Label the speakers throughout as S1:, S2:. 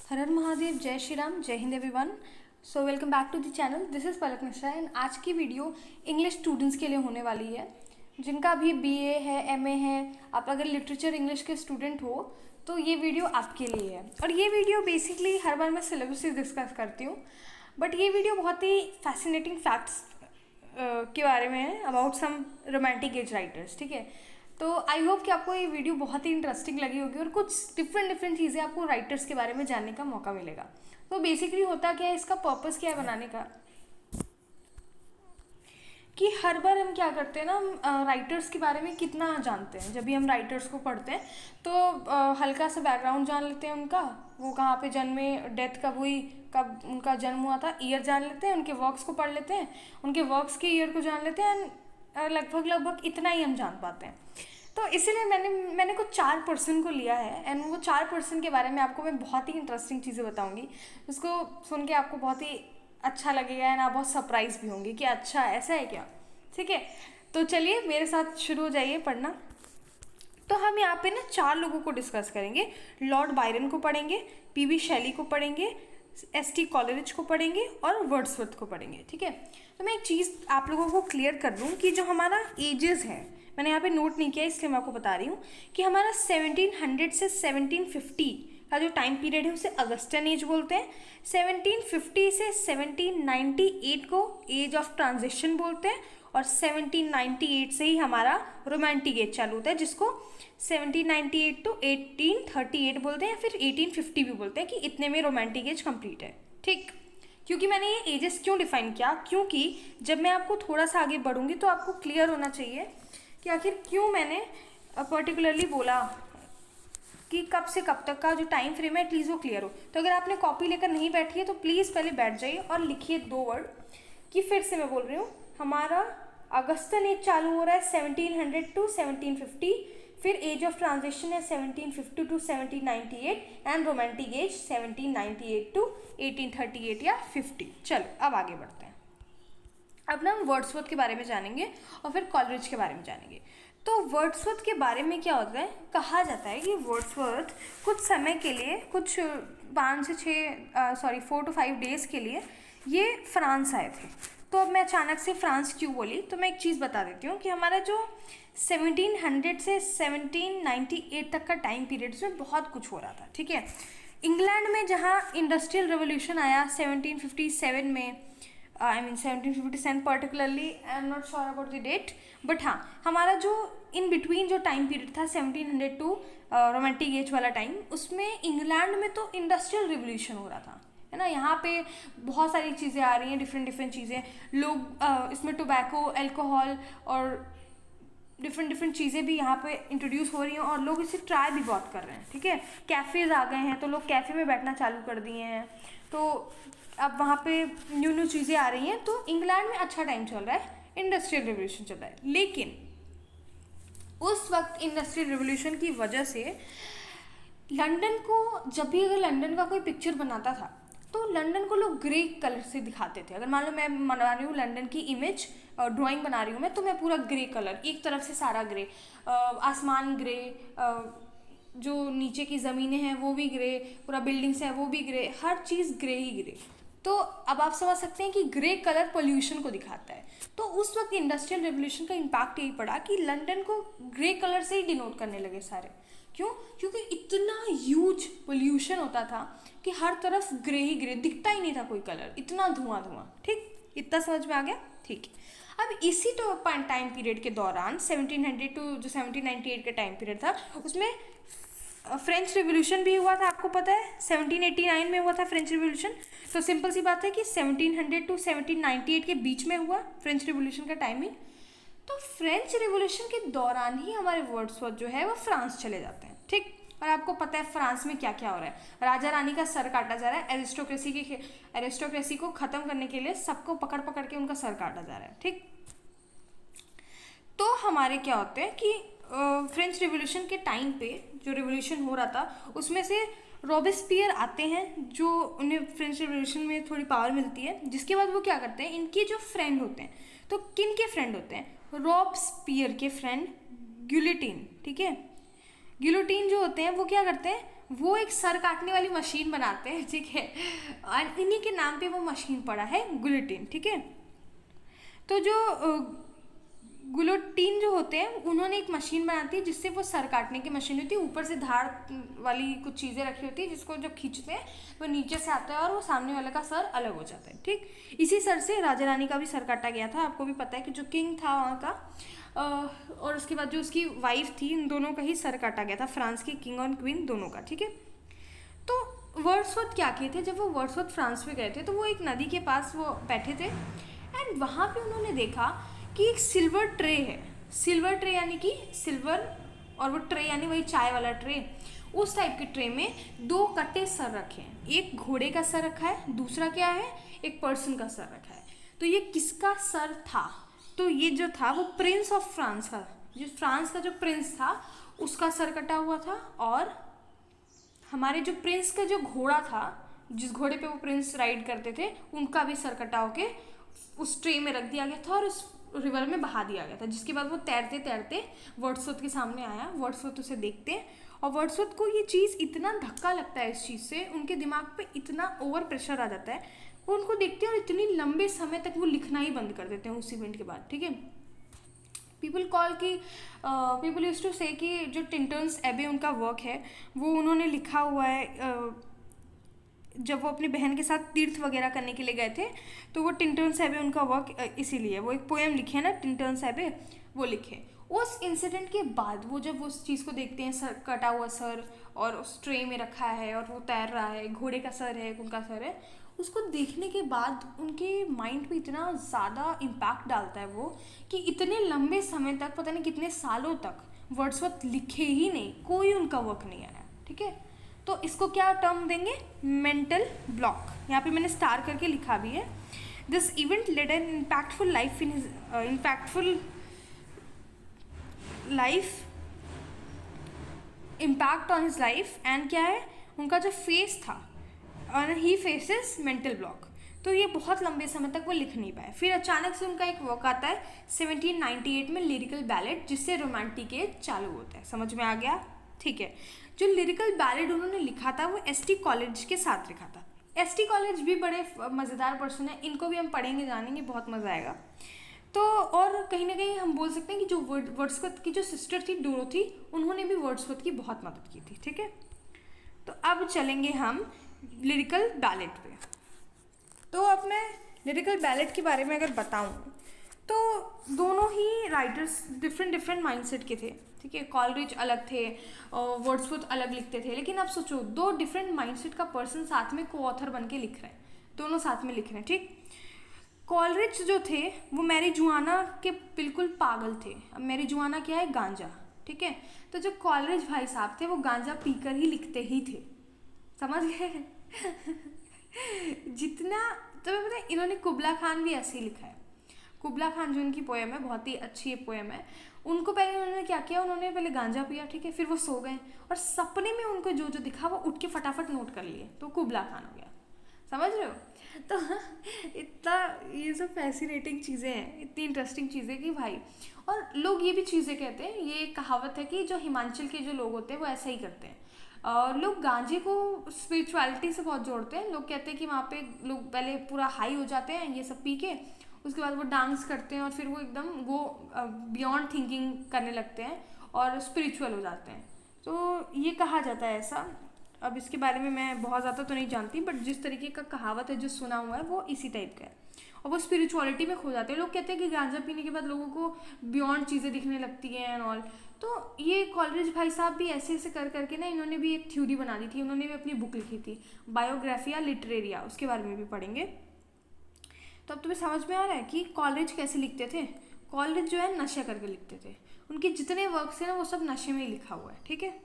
S1: हर हर महादेव, जय श्री राम, जय Hind everyone. So welcome back to the channel. This is Palak Mishra and आज की वीडियो इंग्लिश स्टूडेंट्स के लिए होने वाली है जिनका भी बीए है, एमए है। आप अगर लिटरेचर इंग्लिश के स्टूडेंट हो तो ये वीडियो आपके लिए है। और ये वीडियो बेसिकली हर बार मैं सिलेबस ही डिस्कस करती हूँ, बट ये वीडियो बहुत ही फैसिनेटिंग फैक्ट्स के बारे में है about some romantic age writers. ठीक है, तो आई होप कि आपको ये वीडियो बहुत ही इंटरेस्टिंग लगी होगी और कुछ डिफरेंट चीज़ें आपको राइटर्स के बारे में जानने का मौका मिलेगा। तो बेसिकली होता क्या है, इसका पर्पस क्या है बनाने का, कि हर बार हम क्या करते हैं ना, हम राइटर्स के बारे में कितना जानते हैं। जब भी हम राइटर्स को पढ़ते हैं तो हल्का सा बैकग्राउंड जान लेते हैं उनका, वो कहाँ पे जन्मे, डेथ कब हुई, कब उनका जन्म हुआ था, ईयर जान लेते हैं, उनके वर्क्स को पढ़ लेते हैं, उनके वर्क्स के ईयर को जान लेते हैं। लगभग इतना ही हम जान पाते हैं। तो इसीलिए मैंने कुछ 4% को लिया है एंड वो 4% के बारे में आपको मैं बहुत ही इंटरेस्टिंग चीज़ें बताऊंगी। उसको सुन के आपको बहुत ही अच्छा लगेगा एंड आप बहुत सरप्राइज भी होंगे कि अच्छा ऐसा है क्या। ठीक है, तो चलिए मेरे साथ शुरू हो जाइए पढ़ना। तो हम यहाँ पे ना 4 लोगों को डिस्कस करेंगे। लॉर्ड बायरन को पढ़ेंगे, पीबी शैली को पढ़ेंगे, एसटी कॉलरिज को पढ़ेंगे और वर्ड्सवर्थ को पढ़ेंगे। ठीक है, तो मैं एक चीज़ आप लोगों को क्लियर कर दूँ कि जो हमारा एजेस है, मैंने यहाँ पे नोट नहीं किया इसलिए मैं आपको बता रही हूँ कि हमारा 1700 से 1750 का जो टाइम पीरियड है उसे अगस्टन एज बोलते हैं। 1750 से 1798 को एज ऑफ ट्रांजिशन बोलते हैं और 1798 से ही हमारा रोमांटिक एज चालू होता है, जिसको 1798 टू 1838 बोलते हैं या फिर 1850 भी बोलते हैं कि इतने में रोमांटिक एज कंप्लीट है। ठीक, क्योंकि मैंने ये एजेस क्यों डिफाइन किया, क्योंकि जब मैं आपको थोड़ा सा आगे बढ़ूंगी तो आपको क्लियर होना चाहिए कि आखिर क्यों मैंने पर्टिकुलरली बोला कि कब से कब तक का जो टाइम फ्रेम है एटलीस्ट वो क्लियर हो। तो अगर आपने कॉपी लेकर नहीं बैठी है तो प्लीज़ पहले बैठ जाइए और लिखिए 2 वर्ड कि फिर से मैं बोल रही हूँ, हमारा अगस्टन एज चालू हो रहा है 1700 टू 1750, फिर एज ऑफ ट्रांजिशन है 1750 to 1798 and romantic age 1798 to 1838 या 50। चलो अब आगे बढ़ते हैं। अब ना हम वर्ड्सवर्थ के बारे में जानेंगे और फिर कॉलरिज के बारे में जानेंगे। तो वर्ड्सवर्थ के बारे में क्या होता है, कहा जाता है कि वर्ड्सवर्थ कुछ समय के लिए, कुछ 4 to 5 डेज के लिए ये फ्रांस आए थे। तो अब मैं अचानक से फ्रांस क्यों बोली, तो मैं एक चीज़ बता देती हूँ कि हमारा जो 1700 से 1798 तक का टाइम पीरियड, उसमें बहुत कुछ हो रहा था। ठीक है, इंग्लैंड में जहाँ इंडस्ट्रियल रेवोल्यूशन आया 1757 में, 1757 particularly, I am not sure about the date, but हाँ हमारा जो इन बिटवीन जो टाइम पीरियड था 1700 टू रोमांटिक एज वाला टाइम, उसमें इंग्लैंड में तो इंडस्ट्रियल रिवोल्यूशन हो रहा था, है ना। यहाँ पे बहुत सारी चीज़ें आ रही हैं, डिफरेंट चीज़ें, लोग इसमें टोबैको, अल्कोहल और डिफरेंट चीज़ें भी यहाँ पे इंट्रोड्यूस हो रही हैं और लोग इसे ट्राई भी बहुत कर रहे हैं। ठीक है, कैफ़ेज़ आ गए हैं तो लोग कैफ़े में बैठना चालू कर दिए हैं, तो अब वहाँ पे न्यू चीज़ें आ रही हैं। तो इंग्लैंड में अच्छा टाइम चल रहा है, इंडस्ट्रियल रिवोल्यूशन चल रहा है। लेकिन उस वक्त इंडस्ट्रियल रिवोल्यूशन की वजह से लंदन को, जब भी अगर लंदन का कोई पिक्चर बनाता था तो लंदन को लोग ग्रे कलर से दिखाते थे। अगर मान लो मैं बना रही हूँ लंदन की इमेज, ड्राइंग बना रही हूँ मैं, तो मैं पूरा ग्रे कलर, एक तरफ से सारा ग्रे, आसमान ग्रे, जो नीचे की ज़मीनें हैं वो भी ग्रे, पूरा बिल्डिंग्स हैं वो भी ग्रे, हर चीज़ ग्रे ही ग्रे। तो अब आप समझ सकते हैं कि ग्रे कलर पोल्यूशन को दिखाता है। तो उस वक्त इंडस्ट्रियल रेवोल्यूशन का इम्पैक्ट यही पड़ा कि लंदन को ग्रे कलर से ही डिनोट करने लगे सारे। क्यों? क्योंकि इतना ह्यूज पोल्यूशन होता था कि हर तरफ ग्रे ही ग्रे, दिखता ही नहीं था कोई कलर, इतना धुआं। ठीक, इतना समझ में आ गया। ठीक, अब इसी तो टाइम पीरियड के दौरान 1700 टू जो 1798 का टाइम पीरियड था, उसमें फ्रेंच रिवोल्यूशन भी हुआ था। आपको पता है 1789 में हुआ था फ्रेंच रिवोल्यूशन। तो सिंपल सी बात है कि 1700 टू 1798 के बीच में हुआ फ्रेंच रिवोल्यूशन का टाइमिंग। तो फ्रेंच रिवोल्यूशन के दौरान ही हमारे वर्ड्सवर्थ जो है वो फ्रांस चले जाते हैं। ठीक, और आपको पता है फ्रांस में क्या क्या हो रहा है, राजा रानी का सर काटा जा रहा है, एरिस्टोक्रेसी को खत्म करने के लिए सबको पकड़ पकड़ के उनका सर काटा जा रहा है। ठीक, तो हमारे क्या होते हैं कि फ्रेंच रिवोल्यूशन के टाइम पे जो रिवोल्यूशन हो रहा था उसमें से रॉबेस्पियर आते हैं, जो उन्हें फ्रेंच रिवोल्यूशन में थोड़ी पावर मिलती है। जिसके बाद वो क्या करते हैं, इनके जो फ्रेंड होते हैं, तो किन के फ्रेंड होते हैं, रॉबेस्पियर के फ्रेंड गिलोटिन। ठीक है, गिलोटीन जो होते हैं वो क्या करते हैं, वो एक सर काटने वाली मशीन बनाते हैं, ठीक है, और इन्हीं के नाम पे वो मशीन पड़ा है गिलोटीन, ठीक है। तो जो गुलोटीन जो होते हैं उन्होंने एक मशीन बनाती है जिससे वो सर काटने की मशीन होती है, ऊपर से धार वाली कुछ चीज़ें रखी होती है जिसको जब खींचते हैं वो नीचे से आता है और वो सामने वाले का सर अलग हो जाता है, ठीक। इसी सर से राजा रानी का भी सर काटा गया था। आपको भी पता है कि जो किंग था वहाँ का और उसके बाद जो उसकी वाइफ थी, इन दोनों का ही सर काटा गया था, फ्रांस की किंग और क्वीन दोनों का, ठीक है। तो वर्ड्सवर्थ क्या किए थे, जब वो वर्ड्सवर्थ फ्रांस में गए थे तो वो एक नदी के पास वो बैठे थे एंड वहाँ पे उन्होंने देखा कि एक सिल्वर ट्रे है, सिल्वर ट्रे यानी कि सिल्वर, और वो ट्रे यानी वही चाय वाला ट्रे, उस टाइप के ट्रे में दो कटे सर रखे हैं, एक घोड़े का सर रखा है, दूसरा क्या है, एक पर्सन का सर रखा है। तो ये किसका सर था, तो ये जो था वो प्रिंस ऑफ फ्रांस का, जो फ्रांस का जो प्रिंस था उसका सर कटा हुआ था, और हमारे जो प्रिंस का जो घोड़ा था, जिस घोड़े पे वो प्रिंस राइड करते थे, उनका भी सर कटा होके उस ट्रे में रख दिया गया था और उस रिवर में बहा दिया गया था। जिसके बाद वो तैरते तैरते वर्ड्सवर्थ के सामने आया, वर्ड्सवर्थ उसे देखते हैं और वर्ड्सवर्थ को ये चीज़ इतना धक्का लगता है, इस चीज़ से उनके दिमाग पे इतना ओवर प्रेशर आ जाता है, वो उनको देखते हैं और इतनी लंबे समय तक वो लिखना ही बंद कर देते हैं उस इवेंट के बाद, ठीक है। पीपल यूज टू से कि जो टिंटन्स एबे उनका वर्क है वो उन्होंने लिखा हुआ है, जब वो अपनी बहन के साथ तीर्थ वगैरह करने के लिए गए थे तो वो टिंटन्स एबे उनका वर्क, इसीलिए वो एक पोएम लिखे है ना टिंटन्स एबे, वो लिखे। उस इंसिडेंट के बाद वो जब उस चीज़ को देखते हैं, सर कटा हुआ सर और उस ट्रे में रखा है और वो तैर रहा है, घोड़े का सर है, उनका सर है, उसको देखने के बाद उनके माइंड पे इतना ज़्यादा इम्पैक्ट डालता है वो कि इतने लंबे समय तक, पता नहीं कितने सालों तक वर्ड्सवर्थ लिखे ही नहीं, कोई उनका वर्क नहीं आया, ठीक है। तो इसको क्या टर्म देंगे, मेंटल ब्लॉक। यहाँ पे मैंने स्टार करके लिखा भी है। This event led an impactful life impact on his life, and क्या है उनका जो फेस था, और ही फेसेस मेंटल ब्लॉक। तो ये बहुत लंबे समय तक वो लिख नहीं पाए। फिर अचानक से उनका एक वर्क आता है 1798 में, लिरिकल बैलेड, जिससे रोमांटिक एज चालू होता है। समझ में आ गया, ठीक है। जो लिरिकल बैलेड उन्होंने लिखा था वो एसटी कॉलेज के साथ लिखा था। एसटी कॉलेज भी बड़े मज़ेदार पर्सन है, इनको भी हम पढ़ेंगे जानेंगे, बहुत मज़ा आएगा। तो और कहीं ना कहीं हम बोल सकते हैं कि जो वर्ड्सवर्थ की जो सिस्टर थी डोरोथी, उन्होंने भी वर्ड्सवर्थ की बहुत मदद की थी, ठीक है। तो अब चलेंगे हम लिरिकल बैलेड पे। तो अब मैं लिरिकल बैलेड के बारे में अगर बताऊं तो दोनों ही राइटर्स डिफरेंट माइंडसेट के थे, ठीक है। कॉलरिज अलग थे और वर्ड्सवर्थ अलग लिखते थे, लेकिन अब सोचो दो डिफरेंट माइंडसेट का पर्सन साथ में को ऑथर बन के लिख रहे हैं, दोनों साथ में लिख रहे हैं, ठीक। कॉलरिज जो थे वो मैरिजुआना के बिल्कुल पागल थे। अब मैरिजुआना क्या है, गांजा, ठीक है। तो जो कॉलरिज भाई साहब थे वो गांजा पीकर ही लिखते ही थे, समझ गए। जितना तो मैं पता है, इन्होंने कुबला खान भी ऐसे ही लिखा है। कुबला खान जो इनकी पोएम है, बहुत ही अच्छी पोएम है। उनको पहले उन्होंने क्या किया, उन्होंने पहले गांजा पिया, ठीक है, फिर वो सो गए और सपने में उनको जो जो दिखा वो उठ के फटाफट नोट कर लिए, तो कुबला खान हो गया, समझ रहे हो। तो इतना ये सब फैसिनेटिंग चीज़ें हैं, इतनी इंटरेस्टिंग चीज़ें कि भाई, और लोग ये भी चीज़ें कहते हैं, ये कहावत है कि जो हिमाचल के जो लोग होते हैं वो ऐसा ही करते हैं। लोग गांजे को स्पिरिचुअलिटी से बहुत जोड़ते हैं। लोग कहते हैं कि वहाँ पे लोग पहले पूरा हाई हो जाते हैं ये सब पी के, उसके बाद वो डांस करते हैं और फिर वो एकदम वो बियॉन्ड थिंकिंग करने लगते हैं और स्पिरिचुअल हो जाते हैं। तो ये कहा जाता है ऐसा। अब इसके बारे में मैं बहुत ज़्यादा तो नहीं जानती, बट जिस तरीके का कहावत है जो सुना हुआ है वो इसी टाइप का है, और वो स्पिरिचुअलिटी में खो जाते हैं। लोग कहते हैं कि गांजा पीने के बाद लोगों को बियॉन्ड चीज़ें दिखने लगती हैं एंड ऑल। तो ये कॉलरिज भाई साहब भी ऐसे ऐसे कर करके ना, इन्होंने भी एक थ्योरी बना दी थी, उन्होंने भी अपनी बुक लिखी थी बायोग्राफिया लिटरेरिया, उसके बारे में भी पढ़ेंगे। तो अब तुम्हें समझ में आ रहा है कि कॉलरिज कैसे लिखते थे। कॉलरिज जो है नशा करके लिखते थे, उनके जितने वर्क्स हैं ना वो सब नशे में ही लिखा हुआ है, ठीक है,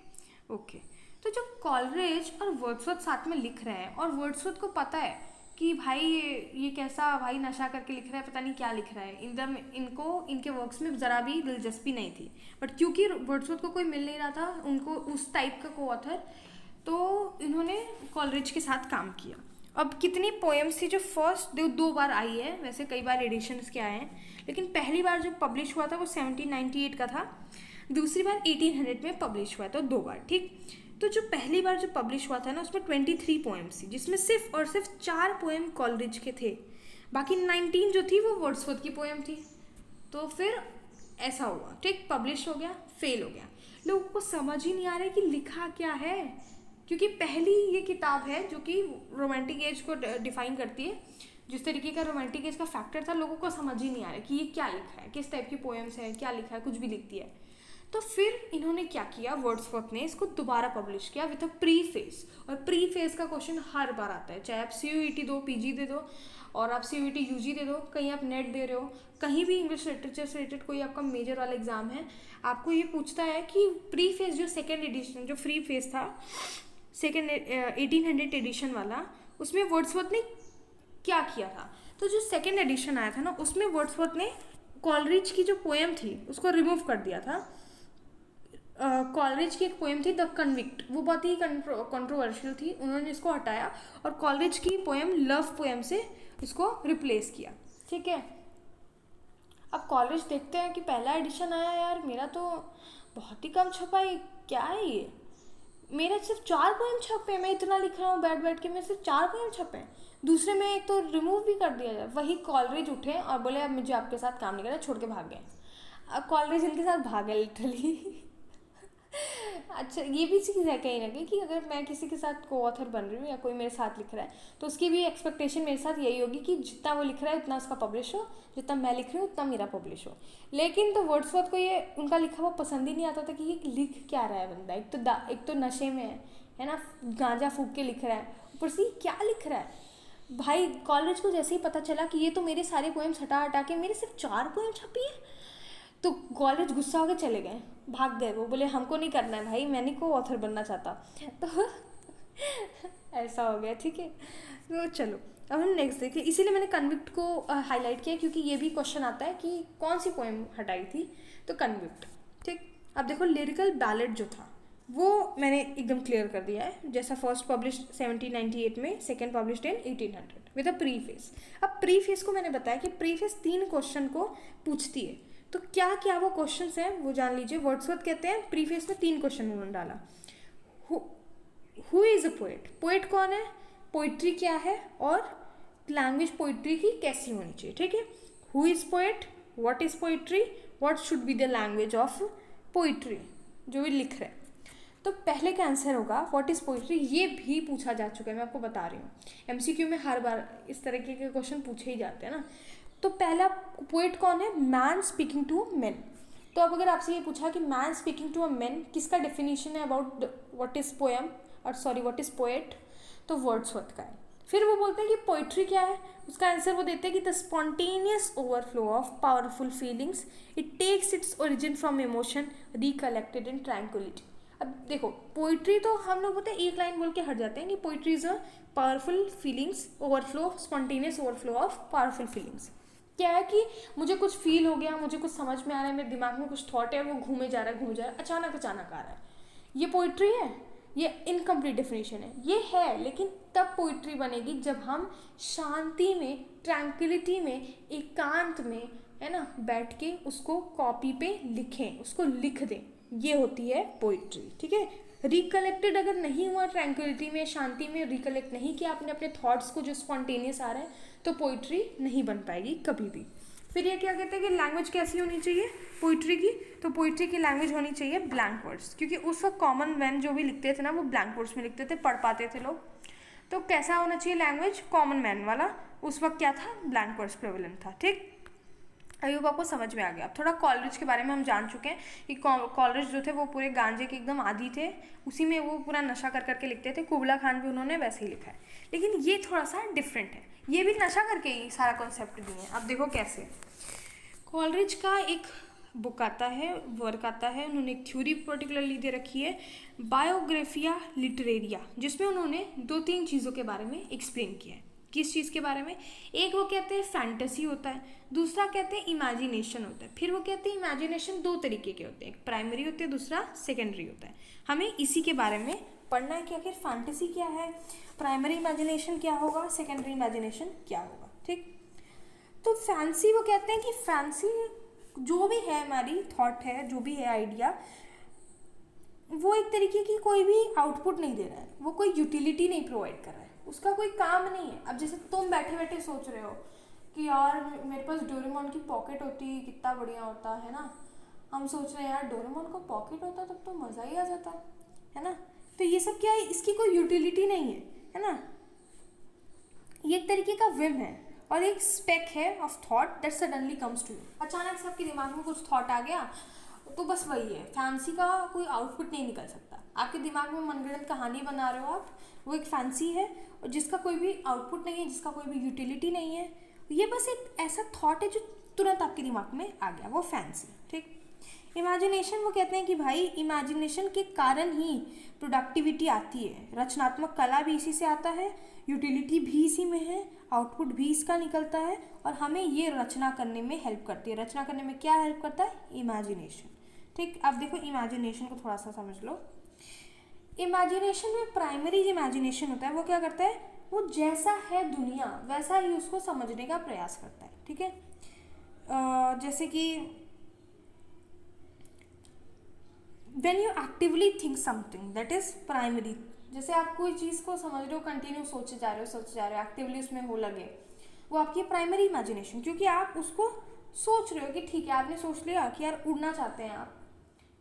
S1: ओके। तो जब कॉलरिज और वर्ड्सवर्थ साथ में लिख रहे हैं और वर्ड्सवर्थ को पता है कि भाई ये कैसा भाई नशा करके लिख रहा है, पता नहीं क्या लिख रहा है, एकदम इनको इनके वर्क्स में ज़रा भी दिलचस्पी नहीं थी, बट क्योंकि वर्ड्सवर्थ को कोई मिल नहीं रहा था उनको उस टाइप का को ऑथर, तो इन्होंने कॉलरिज के साथ काम किया। अब कितनी पोएम्स थी जो फर्स्ट दो बार आई है, वैसे कई बार एडिशंस के आए हैं, लेकिन पहली बार जो पब्लिश हुआ था वो 1798 का था। दूसरी बार 1800 में पब्लिश हुआ था, 2 बार, ठीक। तो जो पहली बार जो पब्लिश हुआ था ना, उसमें 23 पोएम्स थी, जिसमें सिर्फ और सिर्फ 4 पोएम कॉलरिज के थे, बाकी 19 जो थी वो वर्ड्सवर्थ की पोएम थी। तो फिर ऐसा हुआ, ठीक, पब्लिश हो गया, फेल हो गया। लोगों को समझ ही नहीं आ रहा है कि लिखा क्या है, क्योंकि पहली ये किताब है जो कि रोमांटिक एज को डिफाइन करती है। जिस तरीके का रोमांटिक एज का फैक्टर था, लोगों को समझ ही नहीं आ रहा कि ये क्या लिखा है, किस टाइप की पोएम्स है, क्या लिखा है, कुछ भी लिखती है। तो फिर इन्होंने क्या किया, वर्ड्सवर्थ ने इसको दोबारा पब्लिश किया विथ अ प्रीफेस। और प्रीफेस का क्वेश्चन हर बार आता है, चाहे आप CUET दो, PG दे दो, और आप CUET UG दे दो, कहीं आप नेट दे रहे हो, कहीं भी इंग्लिश लिटरेचर से रिलेटेड कोई आपका मेजर वाला एग्जाम है, आपको ये पूछता है कि प्रीफेस जो सेकेंड एडिशन जो फ्री फेस था, सेकेंड 1800 एडिशन वाला, उसमें वर्ड्सवर्थ ने क्या किया था। तो जो सेकेंड एडिशन आया था ना, उसमें वर्ड्सवर्थ ने कॉलरिज की जो पोएम थी उसको रिमूव कर दिया था। कॉलरिज की एक पोएम थी द कन्विक्ट, वो बहुत ही कंट्रोवर्शियल थी, उन्होंने इसको हटाया और कॉलरिज की पोएम लव पोएम से इसको रिप्लेस किया, ठीक है। अब कॉलरिज देखते हैं कि पहला एडिशन आया, यार मेरा तो बहुत ही कम छपा है, क्या है ये, मेरे सिर्फ 4 पोएम छपे, मैं इतना लिख रहा हूँ बैठ के, मेरे सिर्फ 4 पोएम छपे, दूसरे में एक तो रिमूव भी कर दिया जाए। वही कॉलरिज उठे और बोले अब मुझे आपके साथ काम नहीं करना, छोड़ के भाग गए। अब कॉलरिज इनके साथ भागे लिटरली। अच्छा, ये भी चीज़ है कहीं ना कहीं कि अगर मैं किसी के साथ को ऑथर बन रही हूँ या कोई मेरे साथ लिख रहा है, तो उसकी भी एक्सपेक्टेशन मेरे साथ यही होगी कि जितना वो लिख रहा है उतना उसका पब्लिश हो, जितना मैं लिख रही हूँ उतना मेरा पब्लिश हो। लेकिन तो वर्ड्सवर्थ को ये उनका लिखा हुआ पसंद ही नहीं आता था कि ये लिख क्या रहा है बंदा, एक तो नशे में है ना, गांजा फूक के लिख रहा है, ऊपर से क्या लिख रहा है भाई। कॉलेज को जैसे ही पता चला कि ये तो मेरे सारे पोएम्स हटा हटा के मेरे सिर्फ 4 पोएम छपी है, तो कॉलेज गुस्सा होकर चले गए, भाग गए। वो बोले हमको नहीं करना है भाई, मैं नहीं को ऑथर बनना चाहता। तो ऐसा हो गया, ठीक है। तो चलो अब हम नेक्स्ट देखें। इसीलिए मैंने कन्विक्ट को हाईलाइट किया, क्योंकि ये भी क्वेश्चन आता है कि कौन सी पोएम हटाई थी, तो कन्विक्ट, ठीक। अब देखो लिरिकल बैलेड जो था वो मैंने एकदम क्लियर कर दिया है, जैसा फर्स्ट पब्लिश 1798 में, second publish in 1800 with a preface. अब प्रीफेस को मैंने बताया कि प्रीफेस 3 क्वेश्चन को पूछती है, तो क्या क्या वो क्वेश्चंस हैं वो जान लीजिए। वर्ड्सवर्थ कहते हैं प्रीफेस में 3 क्वेश्चन उन्होंने डाला। Who is a poet, poet कौन है, पोइट्री क्या है, और लैंग्वेज पोइट्री की कैसी होनी चाहिए, ठीक है। Who is poet, what is poetry, what should be the language of poetry, जो भी लिख रहे हैं। तो पहले का आंसर होगा व्हाट इज़ पोइट्री। ये भी पूछा जा चुका है, मैं आपको बता रही हूँ, MCQ में हर बार इस तरीके के क्वेश्चन पूछे ही जाते हैं ना। तो पहला पोएट कौन है, मैन स्पीकिंग टू मैन। तो अब अगर आपसे ये पूछा कि man speaking to a man किसका डेफिनेशन है अबाउट व्हाट इज़ पोएम, और सॉरी व्हाट इज़ पोएट, तो वर्ड्सवर्थ का है। फिर वो बोलते हैं कि पोइट्री क्या है, उसका आंसर वो देते हैं कि the spontaneous overflow of powerful feelings, it takes its origin from emotion recollected in tranquillity. अब देखो पोइट्री तो हम लोग बोलते हैं एक लाइन बोल के हट जाते हैं कि poetry is a powerful feelings overflow, spontaneous overflow of powerful feelings. क्या है कि मुझे कुछ फील हो गया, मुझे कुछ समझ में आ रहा है, मेरे दिमाग में कुछ थॉट है, वो घूमे जा रहा है, अचानक अचानक आ रहा है, ये पोइट्री है। ये इनकम्प्लीट डेफिनेशन है, ये है, लेकिन तब पोइट्री बनेगी जब हम शांति में, ट्रैंक्विलिटी में, एकांत में, है ना, बैठ के उसको कॉपी पे लिखें, उसको लिख दें, ये होती है पोइट्री, ठीक है। रिकलेक्टेड अगर नहीं हुआ, ट्रैंक्विलिटी में, शांति में रिकलेक्ट नहीं किया आपने अपने थॉट्स को जो स्पॉन्टेनियस आ रहा है, तो पोइट्री नहीं बन पाएगी कभी भी। फिर ये क्या कहते हैं कि लैंग्वेज कैसी होनी चाहिए पोइट्री की, तो पोइट्री की लैंग्वेज होनी चाहिए ब्लैंक वर्ड्स, क्योंकि उस वक्त कॉमन मैन जो भी लिखते थे ना, वो ब्लैंक वर्ड्स में लिखते थे, पढ़ पाते थे लोग। तो कैसा होना चाहिए लैंग्वेज, कॉमन मैन वाला। उस वक्त क्या था, ब्लैंक वर्ड्स प्रेवलेंट था, ठीक। आई होप आपको समझ में आ गया। अब थोड़ा कॉलरिज के बारे में हम जान चुके हैं कि कॉलरिज जो थे वो पूरे गांजे के एकदम आदी थे, उसी में वो पूरा नशा कर करके लिखते थे। कुबला खान भी उन्होंने वैसे ही लिखा है, लेकिन ये थोड़ा सा डिफरेंट है, ये भी नशा करके ही सारा कॉन्सेप्ट दिए। अब देखो कैसे। कॉलरिज का एक बुक आता है, वर्क आता है, उन्होंने एक थ्योरी पर्टिकुलरली दे रखी है, बायोग्राफिया लिटरेरिया, जिसमें उन्होंने 2-3 चीज़ों के बारे में एक्सप्लेन किया है। किस चीज़ के बारे में, एक वो कहते हैं फैंटेसी होता है, दूसरा कहते हैं इमेजिनेशन होता है। फिर वो कहते हैं इमेजिनेशन 2 तरीके के होते हैं, एक प्राइमरी होते हैं, दूसरा सेकेंडरी होता है। हमें इसी के बारे में पढ़ना है कि आखिर फैंटेसी क्या है, प्राइमरी इमेजिनेशन क्या होगा, सेकेंडरी इमेजिनेशन क्या होगा, ठीक। तो फैंसी, वो कहते हैं कि फैंसी जो भी है हमारी थॉट है, जो भी है आइडिया, वो एक तरीके की कोई भी आउटपुट नहीं दे रहा है, वो कोई यूटिलिटी नहीं प्रोवाइड कर रहा है, उसका कोई काम नहीं है। अब जैसे तुम बैठे बैठे सोच रहे हो कि यार मेरे पास डोरेमोन की पॉकेट होती कितना बढ़िया होता है ना, हम सोच रहे हैं यार डोरेमोन का पॉकेट होता तब तो मज़ा ही आ जाता है ना। तो ये सब क्या है, इसकी कोई यूटिलिटी नहीं है ना। ये एक तरीके का विम है और एक स्पेक है of thought that suddenly comes to you. अचानक से आपके दिमाग में कुछ थॉट आ गया, तो बस वही है, फैंसी का कोई आउटपुट नहीं निकल सकता। आपके दिमाग में मनगढ़ंत कहानी बना रहे हो आप, वो एक फैंसी है और जिसका कोई भी आउटपुट नहीं है, जिसका कोई भी यूटिलिटी नहीं है। ये बस एक ऐसा थॉट है जो तुरंत आपके दिमाग में आ गया, वो फैंसी। ठीक। इमेजिनेशन, वो कहते हैं कि भाई इमेजिनेशन के कारण ही प्रोडक्टिविटी आती है, रचनात्मक कला भी इसी से आता है, यूटिलिटी भी इसी में है, आउटपुट भी इसका निकलता है और हमें ये रचना करने में हेल्प करती है। रचना करने में क्या हेल्प करता है? इमेजिनेशन। ठीक। अब देखो इमेजिनेशन को थोड़ा सा समझ लो। इमेजिनेशन में प्राइमरी इमेजिनेशन होता है, वो क्या करता है, वो जैसा है दुनिया वैसा ही उसको समझने का प्रयास करता है। ठीक है। जैसे कि when you actively think something that is primary, जैसे आप कोई चीज़ को समझ रहे हो, कंटिन्यू सोचे जा रहे हो, एक्टिवली उसमें हो लगे, वो आपकी प्राइमरी इमेजिनेशन, क्योंकि आप उसको सोच रहे हो कि ठीक है, आपने सोच लिया कि यार उड़ना चाहते हैं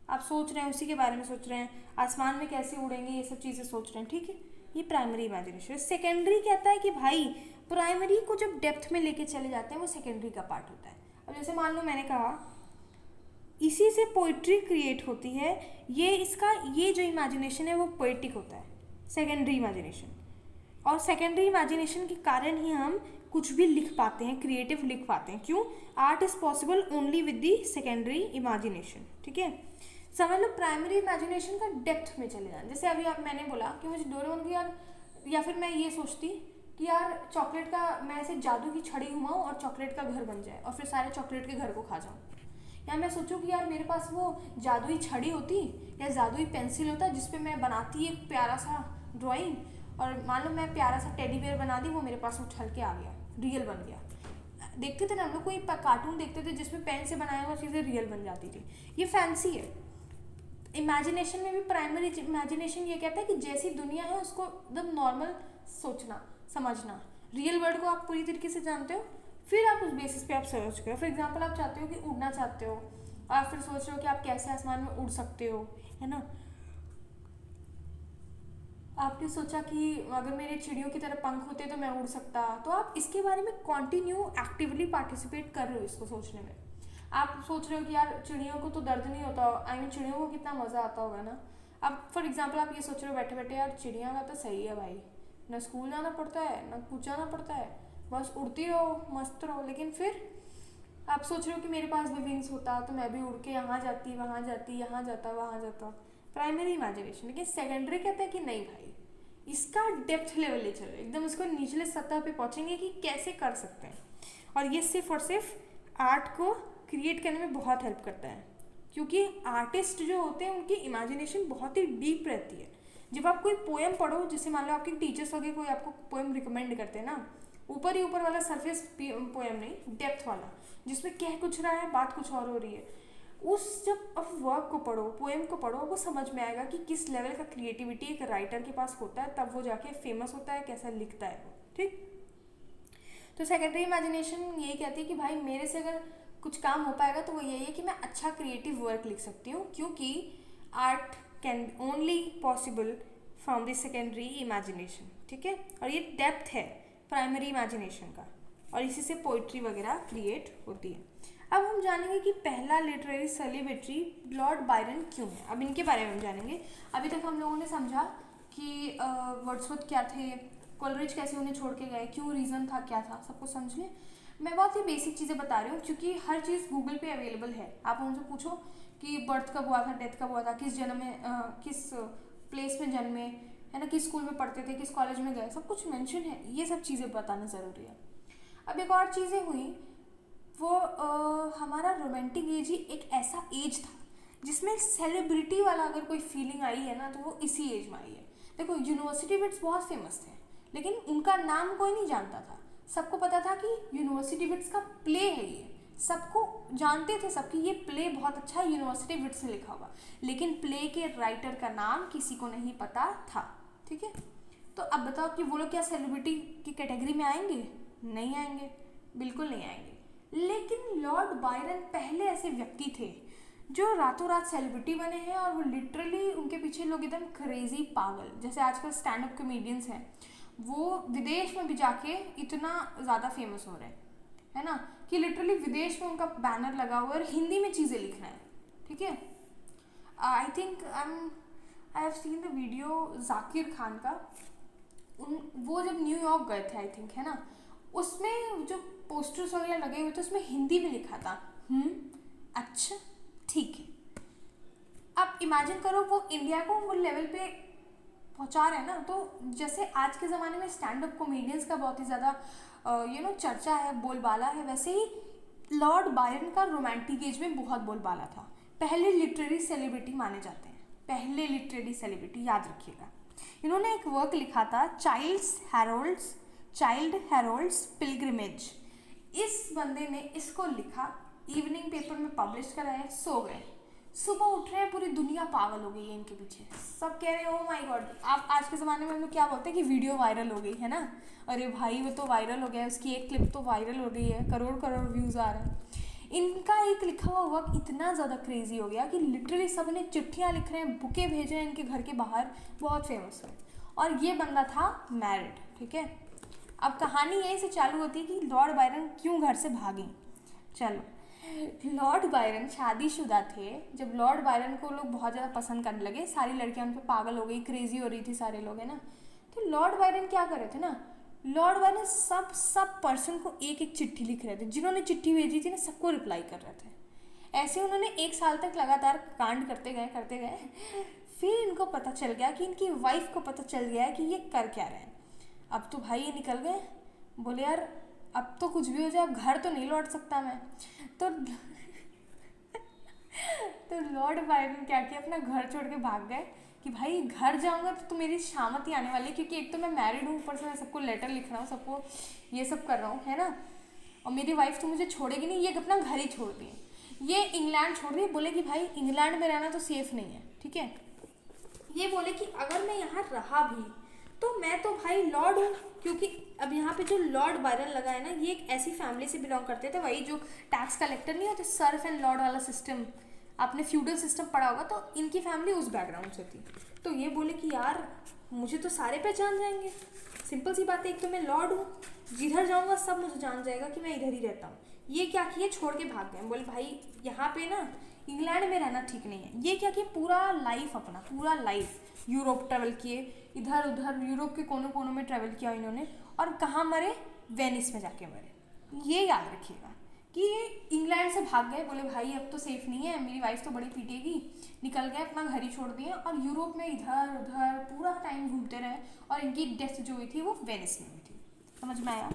S1: आप सोच रहे हैं, उसी के बारे में सोच रहे हैं, आसमान में कैसे उड़ेंगे ये सब चीज़ें सोच रहे हैं। ठीक है, ये प्राइमरी इमेजिनेशन। सेकेंडरी कहता है कि भाई प्राइमरी को जब डेप्थ में लेके चले जाते हैं, वो सेकेंडरी का पार्ट होता है। अब जैसे मान लो मैंने कहा इसी से पोइट्री क्रिएट होती है, ये जो इमेजिनेशन है वो पोइटिक होता है, सेकेंडरी इमेजिनेशन। और सेकेंडरी इमेजिनेशन के कारण ही हम कुछ भी लिख पाते हैं, क्रिएटिव लिख पाते हैं। क्यों? Art is possible only with the secondary imagination. ठीक है, समझ लो प्राइमरी इमेजिनेशन का डेप्थ में चले जाना। जैसे अभी मैंने बोला कि मुझे डोरेमोन की यार, या फिर मैं ये सोचती कि यार चॉकलेट का, मैं ऐसे जादू की छड़ी घुमाऊँ और चॉकलेट का घर बन जाए और फिर सारे चॉकलेट के घर को खा जाऊँ। या मैं सोचूं कि यार मेरे पास वो जादुई छड़ी होती या जादुई पेंसिल होता जिसपे मैं बनाती एक प्यारा सा ड्राइंग, और मान लो मैं प्यारा सा टेडी बेयर बना दी, वो मेरे पास उछल के आ गया, रियल बन गया। देखते थे ना हम लोग, कोई कार्टून देखते थे जिसमें पेन से बनाया हुआ चीज़ें रियल बन जाती थी। ये फैंसी है। इमेजिनेशन में भी प्राइमरी इमेजिनेशन ये कहता है कि जैसी दुनिया है उसको एकदम नॉर्मल सोचना, समझना। रियल वर्ल्ड को आप पूरी तरीके से जानते हो, फिर आप उस बेसिस पे आप सर्च करो। फॉर एग्जांपल आप चाहते हो कि उड़ना चाहते हो, और फिर सोच रहे हो कि आप कैसे आसमान में उड़ सकते हो, है ना। आपने सोचा कि अगर मेरे चिड़ियों की तरह पंख होते तो मैं उड़ सकता, तो आप इसके बारे में कॉन्टिन्यू एक्टिवली पार्टिसिपेट कर रहे हो इसको सोचने में। आप सोच रहे हो कि यार चिड़ियों को तो दर्द नहीं होता, आई मीन चिड़ियों को कितना मज़ा आता होगा ना। अब फॉर एग्जांपल आप ये सोच रहे हो बैठे बैठे, यार चिड़िया का तो सही है भाई, ना स्कूल जाना पड़ता है ना कुछ जाना पड़ता है, बस उड़ती रहो मस्त रहो। लेकिन फिर आप सोच रहे हो कि मेरे पास भी विंग्स होता तो मैं भी उड़ के यहाँ जाती वहाँ जाती, यहाँ जाता वहाँ जाता। Primary imagination. लेकिन सेकेंडरी कहते हैं कि नहीं भाई, इसका डेप्थ लेवल ले चलो, एकदम इसको निचले सतह पे पहुँचेंगे कि कैसे कर सकते हैं। और ये सिर्फ और सिर्फ आर्ट को क्रिएट करने में बहुत हेल्प करता है, क्योंकि आर्टिस्ट जो होते हैं उनकी इमेजिनेशन बहुत ही डीप रहती है। जब आप कोई पोएम पढ़ो, जैसे मान लो आपके टीचर्स वगैरह कोई आपको पोएम रिकमेंड करते हैं ना, ऊपर ही ऊपर वाला सरफेस पोएम नहीं, डेप्थ वाला, जिसमें कह कुछ रहा है बात कुछ और हो रही है, उस जब आप वर्क को पढ़ो, पोएम को पढ़ो, वो समझ में आएगा कि किस लेवल का क्रिएटिविटी एक राइटर के पास होता है, तब वो जाके फेमस होता है, कैसा लिखता है वो। ठीक। तो सेकेंडरी इमेजिनेशन यही कहती है कि भाई मेरे से अगर कुछ काम हो पाएगा तो वो यही है कि मैं अच्छा क्रिएटिव वर्क लिख सकती हूँ, क्योंकि art can only possible from the secondary imagination. ठीक है, और ये डेप्थ है प्राइमरी इमेजिनेशन का, और इसी से पोइट्री वगैरह क्रिएट होती है। अब हम जानेंगे कि पहला लिटरेरी सेलिब्रिटी लॉर्ड बायरन क्यों है। अब इनके बारे में हम जानेंगे। अभी तक हम लोगों ने समझा कि वर्ड्सवर्थ क्या थे, कोलरिज कैसे उन्हें छोड़ के गए, क्यों, रीज़न था, क्या था, सब कुछ समझ लें। मैं बहुत ही बेसिक चीज़ें बता रही हूँ, क्योंकि हर चीज़ गूगल पे अवेलेबल है। आप उनसे पूछो कि बर्थ कब हुआ था, डेथ कब हुआ था, किस जन्म में, किस प्लेस में जन्मे, है ना, किस स्कूल में पढ़ते थे, किस कॉलेज में गए, सब कुछ मेंशन है। ये सब चीज़ें बताना ज़रूरी है। अब एक और चीज़ें हुई, वो हमारा रोमांटिक एज ही एक ऐसा एज था जिसमें सेलिब्रिटी वाला अगर कोई फीलिंग आई है ना, तो वो इसी एज में आई है। देखो यूनिवर्सिटी विट्स बहुत फेमस थे, लेकिन उनका नाम कोई नहीं जानता था। सबको पता था कि यूनिवर्सिटी विट्स का प्ले है ये, सबको जानते थे सबकी ये प्ले बहुत अच्छा यूनिवर्सिटी विट से लिखा हुआ, लेकिन प्ले के राइटर का नाम किसी को नहीं पता था। ठीक है, तो अब बताओ कि वो लोग क्या सेलिब्रिटी की कैटेगरी में आएंगे? नहीं आएंगे, बिल्कुल नहीं आएंगे। लेकिन लॉर्ड बायरन पहले ऐसे व्यक्ति थे जो रातों रात सेलिब्रिटी बने हैं, और वो लिटरली उनके पीछे लोग एकदम क्रेजी पागल, जैसे आजकल स्टैंड अप कॉमेडियंस हैं, वो विदेश में भी जाके इतना ज़्यादा फेमस हो रहे हैं, है ना, कि लिटरली विदेश में उनका बैनर लगा हुआ है और हिंदी में चीज़ें लिख रहे हैं। ठीक है, I think I have seen the video Zakir Khan का, वो जब न्यूयॉर्क गए थे आई थिंक, है ना, उसमें जो पोस्टर्स वगैरह लगे हुए थे उसमें हिंदी में लिखा था अच्छा ठीक है। अब इमेजिन करो वो इंडिया को वो लेवल पे पहुंचा रहे हैं ना। तो जैसे आज के ज़माने में स्टैंड अप कॉमेडियंस का बहुत ही ज़्यादा चर्चा है, बोलबाला है, वैसे ही लॉर्ड बायरन का रोमांटिक एज में बहुत बोलबाला था। पहले लिटरेरी सेलिब्रिटी माने जाते हैं, पहले लिटरेरी सेलिब्रिटी, याद रखिएगा। इन्होंने एक वर्क लिखा था चाइल्ड हेरोल्ड्स पिलग्रिमेज। इस बंदे ने इसको लिखा, इवनिंग पेपर में पब्लिश कराया, सो गए, सुबह उठ रहे हैं, पूरी दुनिया पागल हो गई है इनके पीछे, सब कह रहे हैं ओ माय गॉड। आप आज के ज़माने में हम लोग क्या बोलते हैं कि वीडियो वायरल हो गई है ना, अरे भाई वो तो वायरल हो गया, उसकी एक क्लिप तो वायरल हो गई है, करोड़ करोड़ व्यूज़ आ रहे हैं। इनका एक लिखा हुआ वर्क इतना ज़्यादा क्रेजी हो गया कि लिटरली सब ने चिट्ठियाँ लिख रहे हैं, बुके भेज रहे हैं इनके घर के बाहर, बहुत फेमस है। और ये बंदा था मैरिड। ठीक है, अब कहानी यहीं से चालू होती है कि लॉर्ड बायरन क्यों घर से भागे। चलो, लॉर्ड बायरन शादीशुदा थे जब लॉर्ड बायरन को लोग बहुत ज़्यादा पसंद करने लगे, सारी लड़कियां उन पर पागल हो गई, क्रेजी हो रही थी सारे लोग, है ना। तो लॉर्ड बायरन क्या कर रहे थे ना, लॉर्ड बायरन सब पर्सन को एक एक चिट्ठी लिख रहे थे, जिन्होंने चिट्ठी भेजी थी ना सबको रिप्लाई कर रहे थे। ऐसे उन्होंने 1 साल तक लगातार कांड करते गए। फिर इनको पता चल गया कि इनकी वाइफ को पता चल गया है कि ये कर क्या रहे हैं। अब तो भाई ये निकल गए, बोले यार अब तो कुछ भी हो जाए, अब घर तो नहीं लौट सकता मैं। तो लॉर्ड बायरन क्या किया, अपना घर छोड़ के भाग गए कि भाई घर जाऊंगा तो मेरी शामत ही आने वाली है, क्योंकि एक तो मैं मैरिड हूँ, ऊपर से मैं सबको लेटर लिख रहा हूँ, सबको ये सब कर रहा हूँ, है ना, और मेरी वाइफ तो मुझे छोड़ेगी नहीं। ये अपना घर ही छोड़ दिए, ये इंग्लैंड छोड़ दिए, बोले कि भाई इंग्लैंड में रहना तो सेफ नहीं है। ठीक है, ये बोले कि अगर मैं यहाँ रहा भी तो मैं तो भाई लॉर्ड हूँ, क्योंकि अब यहाँ पे जो लॉर्ड बायरन लगा है ना, ये एक ऐसी फैमिली से बिलोंग करते थे, वही जो टैक्स कलेक्टर नहीं होते, सर्फ एंड लॉर्ड वाला सिस्टम, आपने फ्यूडल सिस्टम पढ़ा होगा, तो इनकी फैमिली उस बैकग्राउंड से थी। तो ये बोले कि यार मुझे तो सारे पहचान जाएंगे, सिंपल सी बात है, एक तो मैं लॉर्ड हूँ, जिधर जाऊँगा सब मुझे जान जाएगा कि मैं इधर ही रहता हूँ। ये क्या किए, छोड़ के भाग गए, बोले भाई यहाँ पे ना इंग्लैंड में रहना ठीक नहीं है। ये क्या किया, पूरा लाइफ यूरोप ट्रैवल किए, इधर उधर यूरोप के कोनों कोनों में ट्रैवल किया इन्होंने, और कहाँ मरे, वेनिस में जाके मरे। ये याद रखिएगा कि ये इंग्लैंड से भाग गए, बोले भाई अब तो सेफ नहीं है, मेरी वाइफ तो बड़ी पीटेगी, निकल गए, अपना घर ही छोड़ दिए, और यूरोप में इधर उधर पूरा टाइम घूमते रहे, और इनकी डेथ जो हुई थी वो वेनिस में हुई थी। समझ में आया।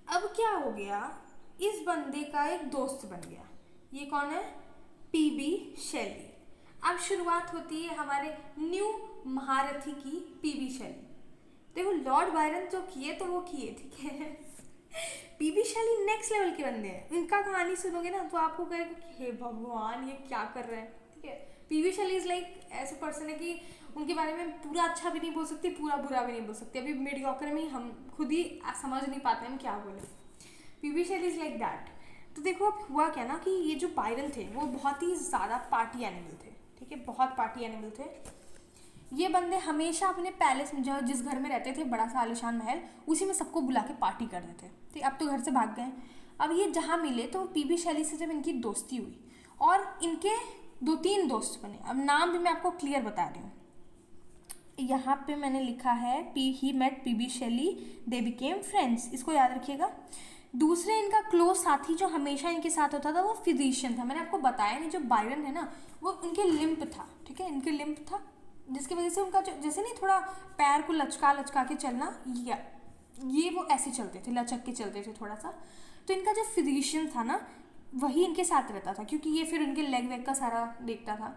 S1: अब क्या हो गया, इस बंदे का एक दोस्त बन गया, ये कौन है, पीबी शेली। अब शुरुआत होती है हमारे न्यू महारथी की, पीबी शेली। देखो लॉर्ड बायरन जो किए तो वो किए, ठीक है, पीबी शेली नेक्स्ट लेवल के बंदे हैं। इनका कहानी सुनोगे ना तो आपको कहेगा कि हे भगवान ये क्या कर रहे हैं। ठीक है, पीबी शेली इज लाइक ऐसे पर्सन है कि उनके बारे में पूरा अच्छा भी नहीं बोल सकते, पूरा बुरा भी नहीं बोल सकते, अभी मीडियोकर में हम खुद ही समझ नहीं पाते हम क्या बोले। P B Shelley is like that. तो देखो अब हुआ क्या ना कि ये जो बायरन थे वो बहुत ही ज़्यादा पार्टी एनिमल थे। ठीक है, बहुत पार्टी एनिमल थे ये बंदे। हमेशा अपने पैलेस में, जहाँ जिस घर में रहते थे, बड़ा सा आलिशान महल, उसी में सबको बुला के पार्टी कर देते थे। ठीक, अब तो घर से भाग गए। अब ये जहाँ मिले तो पीबी शेली से जब इनकी दोस्ती हुई, और इनके 2-3 दोस्त बने। अब नाम भी मैं आपको क्लियर बता रही हूँ, यहाँ पे मैंने लिखा है he met P B Shelley, they became friends, इसको याद रखिएगा। दूसरे इनका क्लोज साथी जो हमेशा इनके साथ होता था वो फिजिशियन था। मैंने आपको बताया नहीं, जो बायरन है ना वो उनके लिम्प था। ठीक है, इनके लिम्प था, जिसकी वजह से उनका जो जैसे नहीं थोड़ा पैर को लचका के चलना, ये वो ऐसे चलते थे, लचक के चलते थे थोड़ा सा। तो इनका जो फिजिशियन था ना वही इनके साथ रहता था, क्योंकि ये फिर इनके लेग वेग का सारा देखता था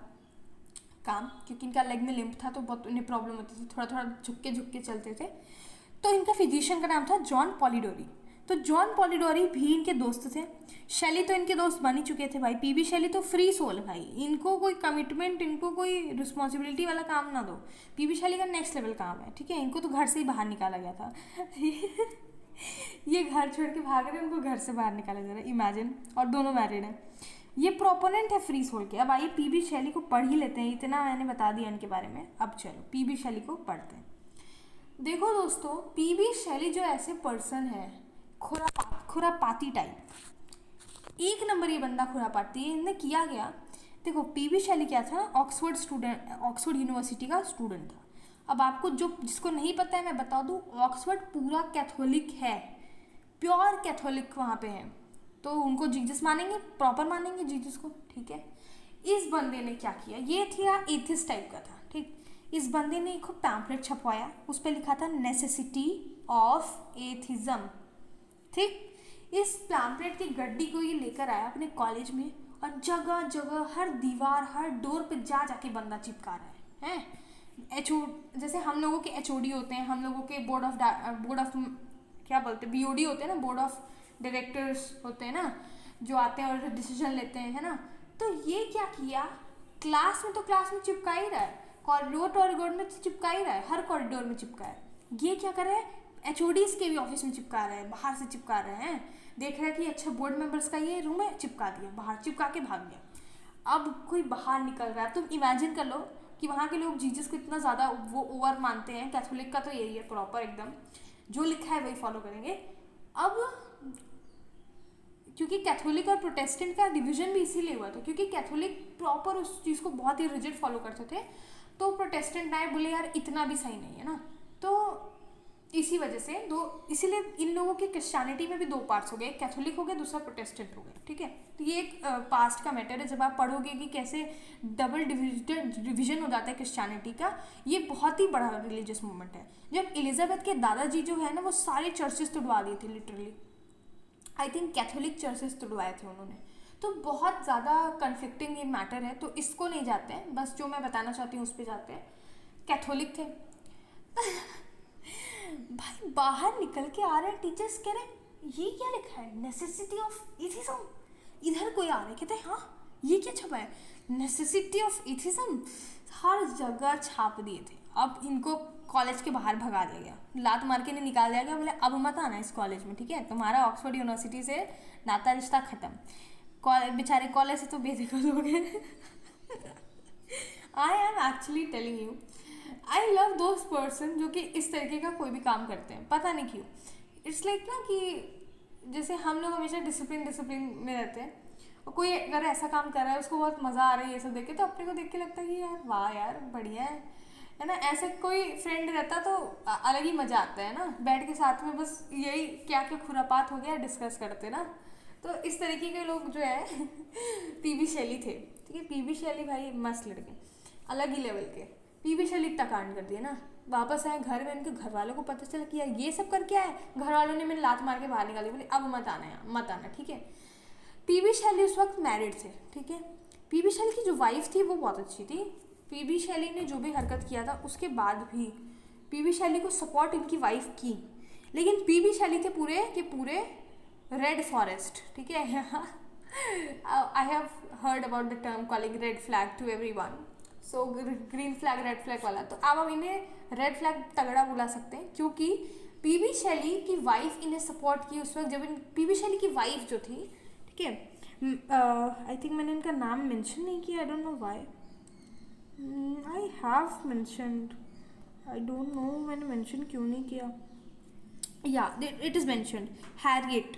S1: काम, क्योंकि इनका लेग में लिम्प था तो बहुत उन्हें प्रॉब्लम होती थी, थोड़ा थोड़ा झुक के चलते थे। तो इनका फिजिशियन का नाम था जॉन पॉलिडोरी। तो जॉन पॉलिडोरी भी इनके दोस्त थे। शैली तो इनके दोस्त बन ही चुके थे भाई। पीबी शैली तो फ्री सोल है भाई, इनको कोई कमिटमेंट, इनको कोई रिस्पॉन्सिबिलिटी वाला काम ना दो। पीबी शैली का नेक्स्ट लेवल काम है, ठीक है। इनको तो घर से ही बाहर निकाला गया था ये घर छोड़ के भाग रहे हैं, उनको घर से बाहर निकाला जा रहा है, इमेजिन। और दोनों मैरिड हैं। ये प्रोपोनेंट है फ्री सोल के। अब आइए पीबी शैली को पढ़ ही लेते हैं, इतना मैंने बता दिया इनके बारे में। अब चलो पीबी शैली को पढ़ते हैं। देखो दोस्तों, पीबी शैली जो ऐसे पर्सन है, खुरापाती टाइप, एक नंबर ये बंदा खुरापाती है। इन्हें किया गया, देखो पीबी शैली क्या था, ऑक्सफोर्ड यूनिवर्सिटी का स्टूडेंट था। अब आपको जिसको नहीं पता है मैं बता दूं, ऑक्सफोर्ड पूरा कैथोलिक है, प्योर कैथोलिक वहाँ पे है। तो उनको जीसस मानेंगे, प्रॉपर मानेंगे जीसस को, ठीक है। इस बंदे ने क्या किया, ये थी एथिस्ट टाइप का था, ठीक। इस बंदे ने एक पैम्पलेट छपवाया, उस पर लिखा था नेसेसिटी ऑफ एथिज्म, ठीक। इस पैम्पलेट की गड्डी को ये लेकर आया अपने कॉलेज में, और जगह जगह हर दीवार हर डोर पे जा जाके बंदा चिपका रहा है। जैसे हम लोगों के एचओडी होते हैं, हम लोगों के बोर्ड ऑफ क्या बोलते हैं, बीओडी होते हैं ना, बोर्ड ऑफ डायरेक्टर्स होते हैं ना, जो आते हैं और डिसीजन लेते हैं, है ना। तो ये क्या किया, क्लास में चिपका ही रहा है, कॉरिडोर में चिपका ही रहा है, हर कॉरिडोर में चिपका है। ये क्या कर रहा है, एचओडीज के भी ऑफिस में चिपका रहे हैं, बाहर से चिपका रहे हैं। देख रहा है कि अच्छा बोर्ड मेंबर्स का ये रूम है, चिपका दिया, बाहर चिपका के भाग गया। अब कोई बाहर निकल रहा है, तुम इमेजिन कर लो कि वहाँ के लोग जीसस को इतना ज़्यादा वो ओवर मानते हैं। कैथोलिक का तो यही है, प्रॉपर एकदम जो लिखा है वही फॉलो करेंगे। अब क्योंकि कैथोलिक और प्रोटेस्टेंट का डिवीजन भी इसीलिए हुआ था, क्योंकि कैथोलिक प्रॉपर उस चीज़ को बहुत ही रिजिड फॉलो करते थे, तो प्रोटेस्टेंट आए, बोले यार इतना भी सही नहीं है ना। तो इसी वजह से इसीलिए इन लोगों की क्रिश्चियनिटी में भी दो पार्ट्स हो गए, कैथोलिक हो गया, दूसरा प्रोटेस्टेंट हो गया, ठीक है। तो ये एक पास्ट का मैटर है। जब आप पढ़ोगे कि कैसे डबल डिवीजन हो जाता है क्रिश्चियनिटी का, ये बहुत ही बड़ा रिलीजियस मूवमेंट है। जब एलिजाबेथ के दादाजी जो है ना, वो सारे चर्चेस तोड़वा दिए थे, literally I think Catholic churches तोड़वाए थे उन्होंने। तो बहुत ज़्यादा कन्फ्लिक्टिंग ये मैटर है, तो इसको नहीं जाते हैं, बस जो मैं बताना चाहती हूँ उस पर जाते हैं। कैथोलिक थे भाई, बाहर निकल के आ रहे हैं, टीचर्स कह रहे हैं ये क्या लिखा है, नेसेसिटी ऑफ एथिज्म। इधर कोई आ रहे कहते हैं हाँ ये क्या छपा है, नेसेसिटी ऑफ एथिज्म, हर जगह छाप दिए थे। अब इनको कॉलेज के बाहर भगा दिया गया, लात मार के नहीं निकाल दिया गया, बोले अब मत आना इस कॉलेज में, ठीक है, तुम्हारा ऑक्सफोर्ड यूनिवर्सिटी से नाता रिश्ता खत्म। बेचारे कॉलेज से तो बेदखल हो गए I am actually telling you, I love those person जो कि इस तरीके का कोई भी काम करते हैं, पता नहीं क्यों। इट्स लाइक ना कि जैसे हम लोग हमेशा डिसिप्लिन में रहते हैं, और कोई अगर ऐसा काम कर रहा है, उसको बहुत मज़ा आ रहा है ये सब देख के, तो अपने को देख के लगता है कि यार वाह यार बढ़िया है ना। ऐसे कोई फ्रेंड रहता तो अलग ही मज़ा आता है ना, बैठ के साथ में बस यही क्या क्या खुरापात हो गया डिस्कस करते ना। तो इस तरीके के लोग जो है पीबी शैली थे, ठीक है। पीबी शैली भाई मस्त लड़के, अलग ही लेवल के। पीबी शैली इतना कांड कर दिया ना, वापस आए घर में, उनके घर वालों को पता चला कि यार ये सब करके आए, घर वालों ने मैंने लात मार के बाहर निकाली, बोले अब मत आना यार, मत आना, ठीक है। पीबी शैली उस वक्त मैरिड थे, ठीक है। पीबी शैली की जो वाइफ थी वो बहुत अच्छी थी। पीबी शैली ने जो भी हरकत किया था उसके बाद भी पीबी शैली को सपोर्ट इनकी वाइफ की, लेकिन पीबी शैली थे पूरे के पूरे रेड फॉरेस्ट, ठीक है। I have heard about the term calling red flag to everyone, so green flag red flag वाला, तो अब हम इन्हें रेड फ्लैग तगड़ा बुला सकते हैं, क्योंकि पीबी शैली की वाइफ इन्हें सपोर्ट की उस वक्त जब पीबी शैली की वाइफ जो थी, ठीक है। आई थिंक मैंने इनका नाम मेंशन नहीं किया, I don't know why, I have mentioned, I don't know मैंने मेंशन क्यों नहीं किया, या इट इज़ मेंशनड, हैरियट।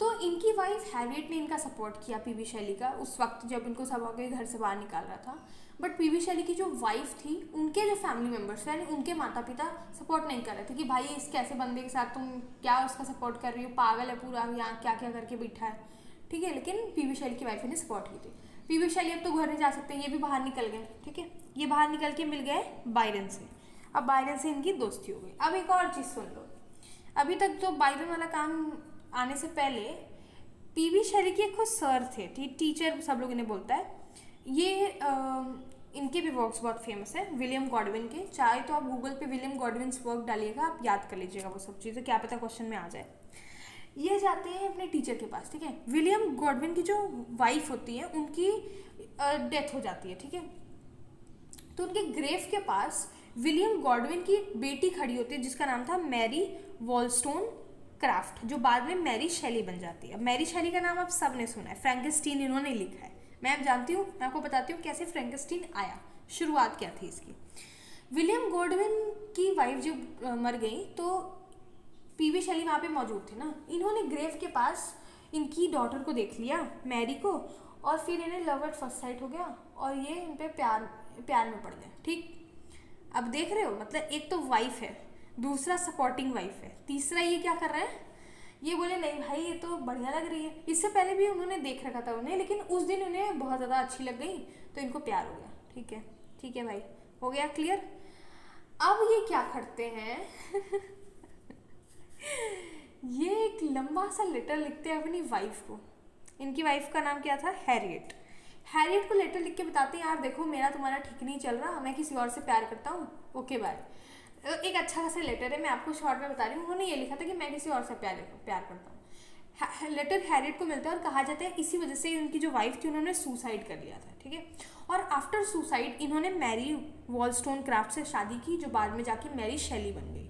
S1: तो इनकी वाइफ हैरियट ने इनका सपोर्ट किया पीबी शैली का उस वक्त जब इनको सब आगे घर से बाहर निकाल रहा था। बट पीबी शैली की जो वाइफ थी, उनके जो फैमिली मेम्बर्स थे, यानी उनके माता पिता सपोर्ट नहीं कर रहे थे कि भाई इस कैसे बंदे के साथ तुम क्या उसका सपोर्ट कर रही हो, पागल है पूरा, यहाँ क्या क्या करके बैठा है, ठीक है। लेकिन पीबी शैली की वाइफ ने सपोर्ट की थी। पीबी शैली अब तो घर नहीं जा सकते, ये भी बाहर निकल गए, ठीक है। ये बाहर निकल के मिल गए बायरन से, अब बायरन से इनकी दोस्ती हो गई। अब एक और चीज़ सुन लो, अभी तक जो बायरन वाला काम आने से पहले पीबी शैली के खुद सर थे, टीचर सब लोग इन्हें बोलता है। ये इनके भी वर्क्स बहुत फेमस है, विलियम गॉडविन के। चाहे तो आप गूगल पे विलियम गॉडविन्स वर्क डालिएगा, आप याद कर लीजिएगा वो सब चीज़ें, क्या पता क्वेश्चन में आ जाए। ये जाते हैं अपने टीचर के पास, ठीक है। विलियम गॉडविन की जो वाइफ होती है उनकी डेथ हो जाती है, ठीक है। तो उनके ग्रेव के पास विलियम गॉडविन की बेटी खड़ी होती है जिसका नाम था मैरी वॉलस्टोन क्राफ्ट, जो बाद में मैरी शेली बन जाती है। मैरी शेली का नाम आप सब ने सुना है, फ्रैंकेनस्टीन इन्होंने लिखा है। मैं अब जानती हूँ, मैं आपको बताती हूँ कैसे फ्रैंकेनस्टीन आया, शुरुआत क्या थी इसकी। विलियम गॉडविन की वाइफ जब मर गई तो पीबी शेली वहाँ पे मौजूद थे ना, इन्होंने ग्रेव के पास इनकी डॉटर को देख लिया, मैरी को, और फिर इन्हें लव एट फर्स्ट साइट हो गया और ये इन पे प्यार में पड़ गए, ठीक। अब देख रहे हो, मतलब एक तो वाइफ है, दूसरा सपोर्टिंग वाइफ है, तीसरा ये क्या कर रहे हैं, ये बोले नहीं भाई ये तो बढ़िया लग रही है। इससे पहले भी उन्होंने देख रखा था उन्हें, लेकिन उस दिन उन्हें बहुत ज़्यादा अच्छी लग गई तो इनको प्यार हो गया, ठीक है। ठीक है भाई, हो गया क्लियर। अब ये क्या करते हैं ये एक लंबा सा लेटर लिखते हैं अपनी वाइफ को। इनकी वाइफ का नाम क्या था, हैरियट। हैरियट को लेटर लिख के बताते हैं यार देखो मेरा तुम्हारा ठीक नहीं चल रहा, मैं किसी और से प्यार करता हूँ, ओके बाय। एक अच्छा खासा लेटर है, मैं आपको शॉर्ट में बता रही हूँ। उन्होंने ये लिखा था कि मैं किसी और से प्यार करता हूँ। लेटर हैरियट को मिलता है और कहा जाता है इसी वजह से उनकी जो वाइफ थी उन्होंने सुसाइड कर लिया था, ठीक है। और आफ्टर सुसाइड इन्होंने मैरी वॉलस्टोन क्राफ्ट से शादी की, जो बाद में जाके मैरी शेली बन गई।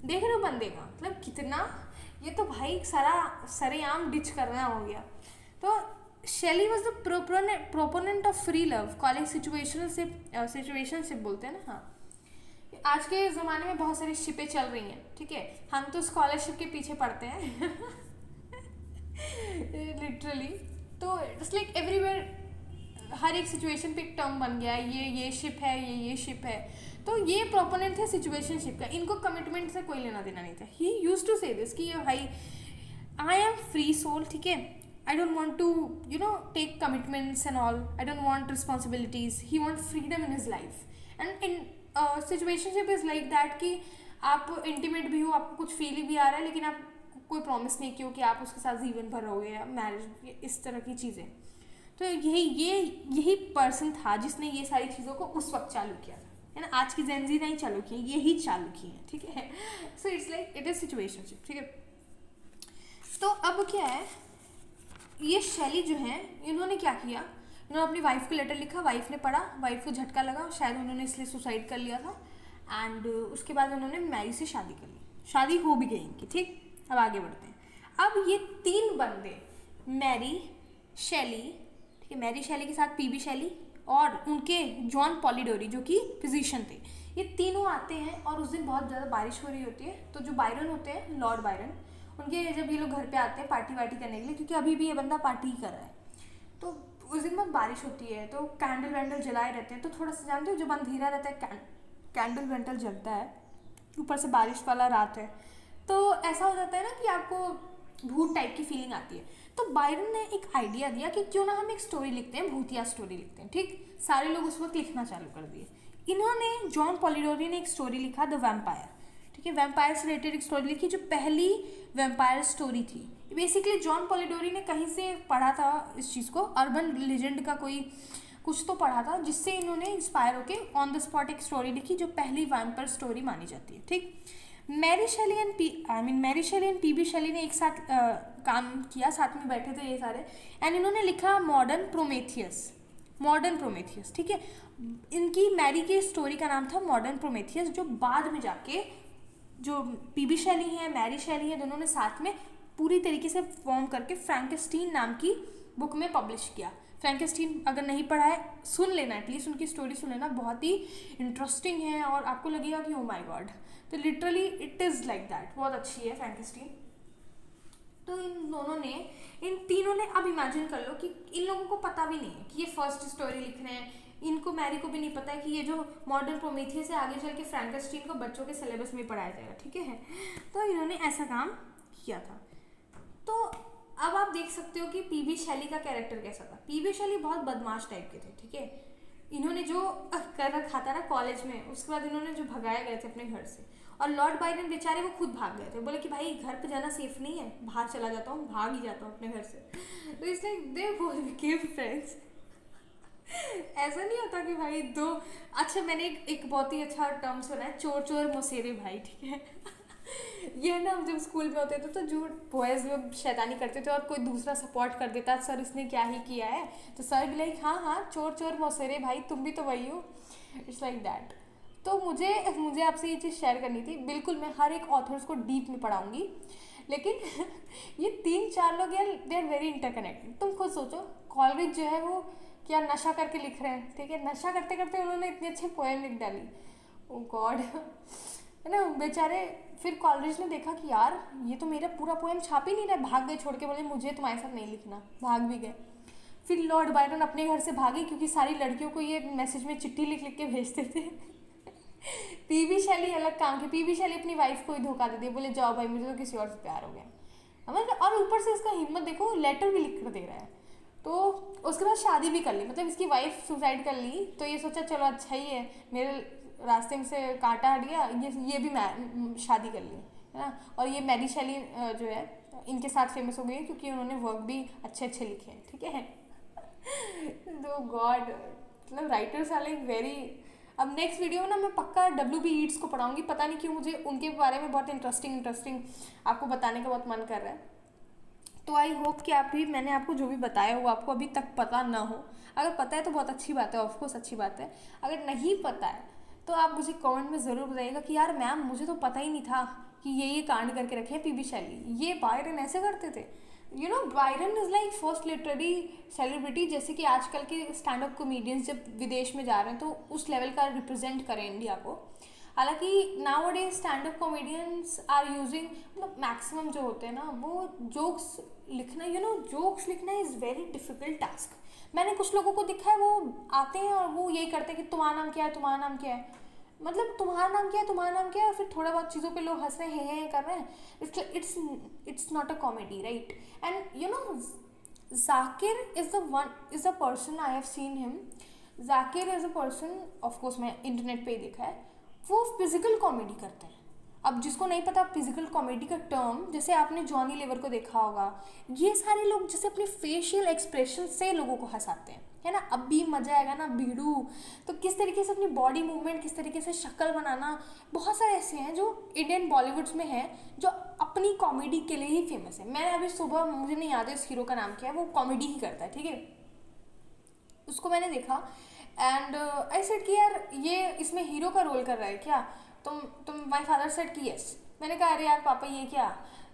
S1: देख रहे हो बंदे का मतलब कितना, ये तो भाई सारा सरेआम डिच करना हो गया। तो Shelley was the proponent of free love, calling situationship बोलते हैं ना। हाँ, आज के ज़माने में बहुत सारी शिपें चल रही हैं, ठीक है। हम तो स्कॉलरशिप के पीछे पड़ते हैं लिटरली। तो इट्स लाइक एवरीवेयर, हर एक सिचुएशन पे एक टर्म बन गया है, ये शिप है, ये शिप है। तो ये प्रोपोनेंट थे सिचुएशनशिप का, इनको कमिटमेंट से कोई लेना देना नहीं था। ही यूज्ड टू से दिस कि भाई आई एम फ्री सोल, ठीक है, I don't want to, take commitments and all. I don't want responsibilities. He wants freedom in his life. And in situationship is like that कि आप intimate भी हो, आपको कुछ फील भी आ रहा है, लेकिन आप कोई प्रॉमिस नहीं किया कि आप उसके साथ जीवन भर रहोगे या मैरिज, इस तरह की चीज़ें। तो यही पर्सन था जिसने ये सारी चीज़ों को उस वक्त चालू किया था, है ना। आज की जेन ज़ी नहीं चालू की, यही चालू की है, ठीक है। So it's like it is situationship, ठीक है। तो अब क्या है, ये शैली जो है इन्होंने क्या किया, इन्होंने अपनी वाइफ को लेटर लिखा, वाइफ ने पढ़ा, वाइफ को झटका लगा, शायद उन्होंने इसलिए सुसाइड कर लिया था। एंड उसके बाद उन्होंने मैरी से शादी कर ली, शादी हो भी गई इनकी, ठीक। अब आगे बढ़ते हैं। अब ये तीन बंदे, मैरी शेली, ठीक है, मैरी शेली के साथ पीबी शेली और उनके जॉन पॉलिडोरी जो कि फिजिशियन थे, ये तीनों आते हैं। और उस दिन बहुत ज़्यादा बारिश हो रही होती है, तो जो बायरन होते हैं, लॉर्ड बायरन, उनके जब ये लोग घर पे आते हैं पार्टी वार्टी करने के लिए, क्योंकि अभी भी ये बंदा पार्टी ही कर रहा है, तो उस दिन बहुत बारिश होती है, तो कैंडल वैंडल जलाए रहते हैं। तो थोड़ा सा जानते हो जब अंधेरा रहता है कैंडल वैंडल जलता है, ऊपर से बारिश वाला रात है, तो ऐसा हो जाता है ना कि आपको भूत टाइप की फीलिंग आती है। तो बायरन ने एक आइडिया दिया कि क्यों ना हम एक स्टोरी लिखते हैं, भूतिया स्टोरी लिखते हैं, ठीक। सारे लोग उस वक्त लिखना चालू कर दिए। इन्होंने, जॉन पॉलिडोरी ने एक स्टोरी लिखा, द वैम्पायर, ठीक है, वैम्पायर से रिलेटेड एक स्टोरी लिखी जो पहली वैम्पायर स्टोरी थी। बेसिकली जॉन पॉलिडोरी ने कहीं से पढ़ा था इस चीज़ को, अर्बन लेजेंड का कोई कुछ तो पढ़ा था, जिससे इन्होंने इंस्पायर होके ऑन द स्पॉट एक स्टोरी लिखी जो पहली वैम्पायर स्टोरी मानी जाती है, ठीक। मैरी शेली एंड पीबी शेली ने एक साथ काम किया, साथ में बैठे थे ये सारे, एंड इन्होंने लिखा मॉडर्न प्रोमेथियस, ठीक है। इनकी मैरी की स्टोरी का नाम था मॉडर्न प्रोमेथियस, जो बाद में जाके जो पीबी शेली है, मैरी शेली है, दोनों ने साथ में पूरी तरीके से फॉर्म करके फ्रैंकेनस्टीन नाम की बुक में पब्लिश किया। फ्रैंकेनस्टीन अगर नहीं पढ़ा है, सुन लेना, एटलीस्ट उनकी स्टोरी सुन लेना, बहुत ही इंटरेस्टिंग है और आपको लगेगा कि ओ माय गॉड। तो literally it is like that, बहुत अच्छी है फ्रैंकेनस्टीन। तो इन तीनों ने, अब इमेजिन कर लो कि इन लोगों को पता भी नहीं है कि ये फर्स्ट स्टोरी लिख रहे हैं, इनको मैरी को भी नहीं पता है कि ये जो मॉडर्न प्रोमेथियस से आगे चल के फ्रैंकेनस्टीन को बच्चों के सिलेबस में पढ़ाया जाएगा, ठीक है। तो इन्होंने ऐसा काम किया था। तो अब आप देख सकते हो कि पीबी शेली का कैरेक्टर कैसा था। पीबी शेली बहुत बदमाश टाइप के थे, ठीक है। इन्होंने जो कर रखा था ना कॉलेज में, उसके बाद इन्होंने जो भगाए गए थे अपने घर से, और लॉर्ड बायरन बेचारे वो खुद भाग गए थे, बोले कि भाई घर पे जाना सेफ नहीं है, बाहर चला जाता हूँ, भाग ही जाता हूँ अपने घर से। तो इसलिए दे बोथ बिकेम फ्रेंड्स। ऐसा नहीं होता कि भाई दो, अच्छा मैंने एक बहुत ही अच्छा टर्म सुना है, चोर चोर मौसेरे भाई, ठीक है। ये ना हम जब स्कूल में होते थे तो जो बॉयज़ लोग शैतानी करते थे और कोई दूसरा सपोर्ट कर देता, सर इसने क्या ही किया है, तो सर भी लाइक हाँ हाँ चोर चोर मौसेरे भाई तुम भी तो वही हो। It's like that. तो मुझे मुझे आपसे ये चीज़ शेयर करनी थी। बिल्कुल मैं हर एक ऑथर्स को डीप में पढ़ाऊँगी, लेकिन ये 3-4 लोग यार दे आर वेरी इंटरकनेक्टेड। तुम खुद सोचो, कॉलरिज जो है वो क्या नशा करके लिख रहे हैं, ठीक है, नशा करते करते उन्होंने इतनी अच्छी पोएम लिख डाली। ओ गॉड, है ना बेचारे। फिर कॉलरिज ने देखा कि यार ये तो मेरा पूरा पोएम छाप ही नहीं रहा, भाग गए छोड़ के, बोले मुझे तुम्हारे साथ नहीं लिखना, भाग भी गए। फिर लॉर्ड बायरन अपने घर से भागे क्योंकि सारी लड़कियों को ये मैसेज में चिट्ठी लिख लिख के भेजते थे। पीबी शैली अलग काम की, पीबी शैली अपनी वाइफ को ही धोखा दे दिया, बोले जाओ भाई मुझे तो किसी और से प्यार हो गया। मतलब और ऊपर से इसका हिम्मत देखो, लेटर भी लिख कर दे रहा है। तो उसके बाद शादी भी कर ली, मतलब इसकी वाइफ सुसाइड कर ली, तो ये सोचा चलो अच्छा ही है, मेरे रास्ते में से कांटा हट गया, ये भी मैं शादी कर ली, है ना। और ये मैरी शैली जो है इनके साथ फेमस हो गई क्योंकि उन्होंने वर्क भी अच्छे अच्छे लिखे हैं, ठीक है। तो गॉड, मतलब राइटर्स आर लाइक वेरी। अब नेक्स्ट वीडियो में ना मैं पक्का WB ईट्स को पढ़ाऊंगी, पता नहीं क्यों मुझे उनके बारे में बहुत इंटरेस्टिंग आपको बताने का बहुत मन कर रहा है। तो आई होप कि आप भी, मैंने आपको जो भी बताया वो आपको अभी तक पता ना हो। अगर पता है तो बहुत अच्छी बात है, ऑफकोर्स अच्छी बात है। अगर नहीं पता है तो आप मुझे कमेंट में ज़रूर बताइएगा कि यार मैम मुझे तो पता ही नहीं था कि ये कांड करके रखे हैं पीबी शैली, ये बायरन ऐसे करते थे। You know Byron is like first literary celebrity, जैसे कि आजकल के स्टैंड अप कॉमेडियंस जब विदेश में जा रहे हैं तो उस लेवल का रिप्रेजेंट करें इंडिया को। हालांकि now day stand up comedians are using, मतलब मैक्सिमम जो होते हैं ना वो जोक्स लिखना, जोक्स लिखना इज़ वेरी डिफिकल्ट टास्क। मैंने कुछ लोगों को देखा है वो आते हैं और वो यही करते हैं कि तुम्हारा नाम क्या है, तुम्हारा नाम क्या है, मतलब तुम्हारा नाम क्या है, तुम्हारा नाम क्या है, और फिर थोड़ा बहुत चीज़ों पे लोग हंस रहे हैं कर रहे हैं। It's not a comedy, right. And Zakir is the person, I have seen him. Zakir is a person, of course मैं इंटरनेट पे ही देखा है, वो फिजिकल कॉमेडी करते हैं। अब जिसको नहीं पता फिजिकल कॉमेडी का टर्म, जैसे आपने जॉनी लीवर को देखा होगा, ये सारे लोग जैसे अपने फेशियल एक्सप्रेशन से लोगों को हंसाते हैं, है ना। अब भी मजा आएगा ना बीड़ू, तो किस तरीके से अपनी बॉडी मूवमेंट, किस तरीके से शक्ल बनाना, बहुत सारे ऐसे हैं जो इंडियन बॉलीवुड्स में हैं जो अपनी कॉमेडी के लिए ही फेमस है। मैं अभी सुबह, मुझे नहीं याद है इस हीरो का नाम क्या है, वो कॉमेडी ही करता है, ठीक है, उसको मैंने देखा एंड आई सेड कि यार ये इसमें हीरो का रोल कर रहा है क्या, तुम माय फादर सेड कि यस। मैंने कहा अरे यार पापा ये क्या,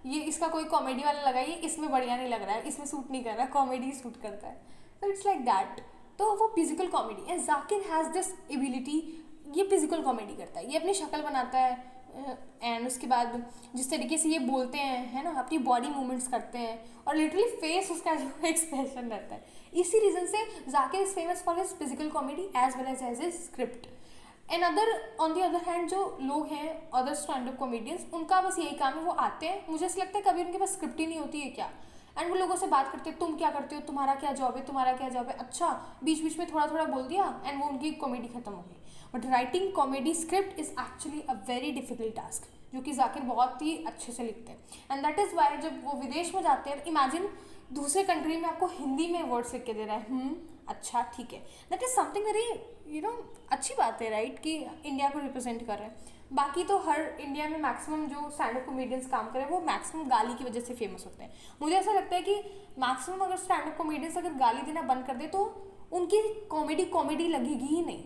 S1: ये इसका कोई कॉमेडी वाला लगाइए, इसमें बढ़िया नहीं लग रहा है, इसमें सूट नहीं कर रहा है, कॉमेडी सूट करता है। तो इट्स लाइक दैट। तो वो फिजिकल कॉमेडी है, जाकिर हैज़ दिस एबिलिटी, ये फिजिकल कॉमेडी करता है, ये अपनी शक्ल बनाता है एंड उसके बाद जिस तरीके से ये बोलते हैं, है ना, अपनी बॉडी मूवमेंट्स करते हैं और लिटरली फेस उसका जो एक्सप्रेशन रहता है। इसी रीज़न से Zakir is famous for his physical comedy as well as his script. And on the other hand जो लोग हैं अदर स्टैंड अप कॉमेडियंस, उनका बस यही काम है, वो आते हैं, मुझे ऐसा लगता है कभी उनके पास स्क्रिप्ट ही नहीं होती है क्या, एंड वो लोगों से बात करते हैं, तुम क्या करते हो, तुम्हारा क्या जॉब है, तुम्हारा क्या जॉब है, अच्छा बीच बीच में थोड़ा थोड़ा बोल दिया एंड वो उनकी कॉमेडी खत्म हो गई। But writing comedy script is actually a very difficult task, जो कि जाकिर बहुत ही अच्छे से लिखते हैं। एंड दैट इज़ वाई जब वो विदेश में जाते हैं, इमेजिन दूसरे कंट्री में आपको हिंदी में वर्ड्स लिख के दे रहा है, अच्छा ठीक है, दैट इज़ समथिंग वेरी अच्छी बात है, राइट, कि इंडिया को रिप्रेजेंट कर रहे हैं। बाकी तो हर इंडिया में मैक्सिमम जो स्टैंड अप कॉमेडियंस काम कर रहे हैं वो मैक्सिमम गाली की वजह से फेमस होते हैं। मुझे ऐसा लगता है कि मैक्सिमम अगर स्टैंड अप कॉमेडियंस अगर गाली देना बंद कर दे तो उनकी कॉमेडी लगेगी ही नहीं,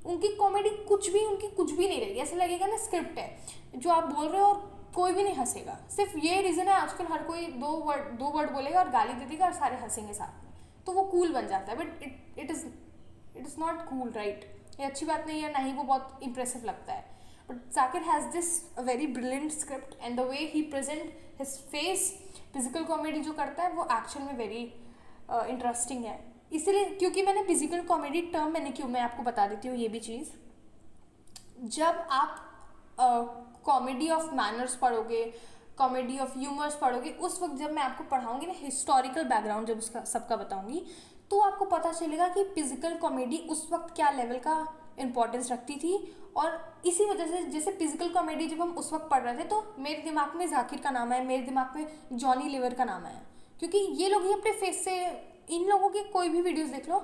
S1: उनकी कॉमेडी कुछ भी नहीं रहेगी, ऐसा लगेगा ना स्क्रिप्ट है जो आप बोल रहे हो और कोई भी नहीं हंसेगा। सिर्फ ये रीज़न है आजकल हर कोई दो वर्ड बोलेगा और गाली दे देगा और सारे हंसेंगे साथ में, तो वो कूल बन जाता है। But it is not cool, right, ये अच्छी बात नहीं है, ना ही वो बहुत इंप्रेसिव लगता है। But Zakir has this very brilliant script and the way he present his face, physical comedy जो करता है वो एक्चुअल में वेरी इंटरेस्टिंग है। इसीलिए, क्योंकि मैंने फिजिकल कॉमेडी टर्म मैं आपको बता देती हूँ ये भी चीज़, जब आप कॉमेडी ऑफ मैनर्स पढ़ोगे, कॉमेडी ऑफ ह्यूमर्स पढ़ोगे, उस वक्त जब मैं आपको पढ़ाऊँगी ना हिस्टोरिकल बैकग्राउंड जब उसका सबका बताऊँगी, तो आपको पता चलेगा कि फिजिकल कॉमेडी उस वक्त क्या लेवल का इम्पोर्टेंस रखती थी। और इसी वजह से जैसे फिजिकल कॉमेडी जब हम उस वक्त पढ़ रहे थे तो मेरे दिमाग में जाकिर का नाम आया, मेरे दिमाग में जॉनी लीवर का नाम आया, क्योंकि ये लोग ही अपने फेस से, इन लोगों की कोई भी वीडियोस देख लो,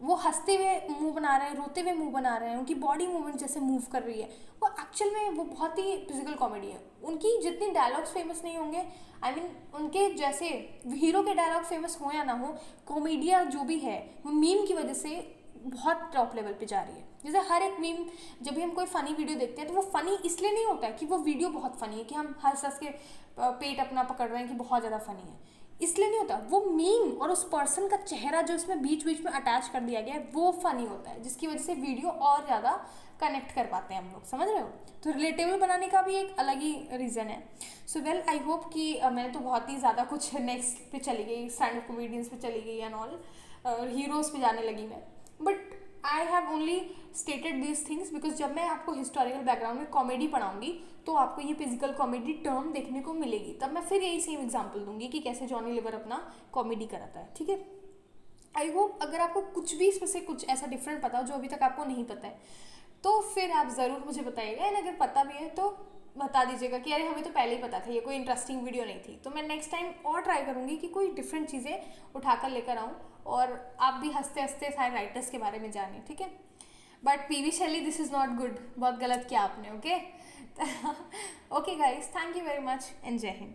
S1: वो हंसते हुए मुंह बना रहे हैं, रोते हुए मुंह बना रहे हैं, उनकी बॉडी मूवमेंट जैसे मूव कर रही है, वो एक्चुअल में वो बहुत ही फिजिकल कॉमेडी है। उनकी जितनी डायलॉग्स फेमस नहीं होंगे, आई मीन उनके जैसे हीरो के डायलॉग फेमस हो या ना हो, कॉमेडिया जो भी है वो मीम की वजह से बहुत टॉप लेवल पे जा रही है। जैसे हर एक मीम, जब भी हम कोई फ़नी वीडियो देखते हैं तो वो फ़नी इसलिए नहीं होता है कि वो वीडियो बहुत फ़नी है, कि हम हंस हंस के पेट अपना पकड़ रहे हैं कि बहुत ज़्यादा फ़नी है, इसलिए नहीं होता। वो मीम और उस पर्सन का चेहरा जो इसमें बीच बीच में अटैच कर दिया गया है वो फ़नी होता है, जिसकी वजह से वीडियो और ज़्यादा कनेक्ट कर पाते हैं हम लोग, समझ रहे हो। तो रिलेटेबल बनाने का भी एक अलग ही रीज़न है। सो वेल आई होप कि मैंने तो बहुत ही ज़्यादा कुछ नेक्स्ट पे चली गई, स्टैंड अप कॉमेडियंस पे चली गई एंड ऑल, हीरोज़ पे जाने लगी मैं। But I have only stated this things because जब मैं आपको हिस्टोरिकल बैकग्राउंड में कॉमेडी पढ़ाऊंगी तो आपको ये फिजिकल कॉमेडी टर्म देखने को मिलेगी, तब मैं फिर यही सेम एग्जांपल दूंगी कि कैसे जॉनी लीवर अपना कॉमेडी कराता है, ठीक है। आई होप अगर आपको कुछ भी इसमें से कुछ ऐसा डिफरेंट पता हो जो अभी तक आपको नहीं पता है, तो फिर आप ज़रूर मुझे बताइएगा, एंड अगर पता भी है तो बता दीजिएगा कि अरे हमें तो पहले ही पता था, ये कोई इंटरेस्टिंग वीडियो नहीं थी। तो मैं नेक्स्ट टाइम और ट्राई करूँगी कि कोई डिफरेंट चीज़ें उठाकर लेकर आऊँ और आप भी हंसते हंसते सारे राइटर्स के बारे में जानें, ठीक है। बट पीवी शैली, दिस इज़ नॉट गुड, बहुत गलत किया आपने, okay. Okay guys, thank you very much and जय हिंद।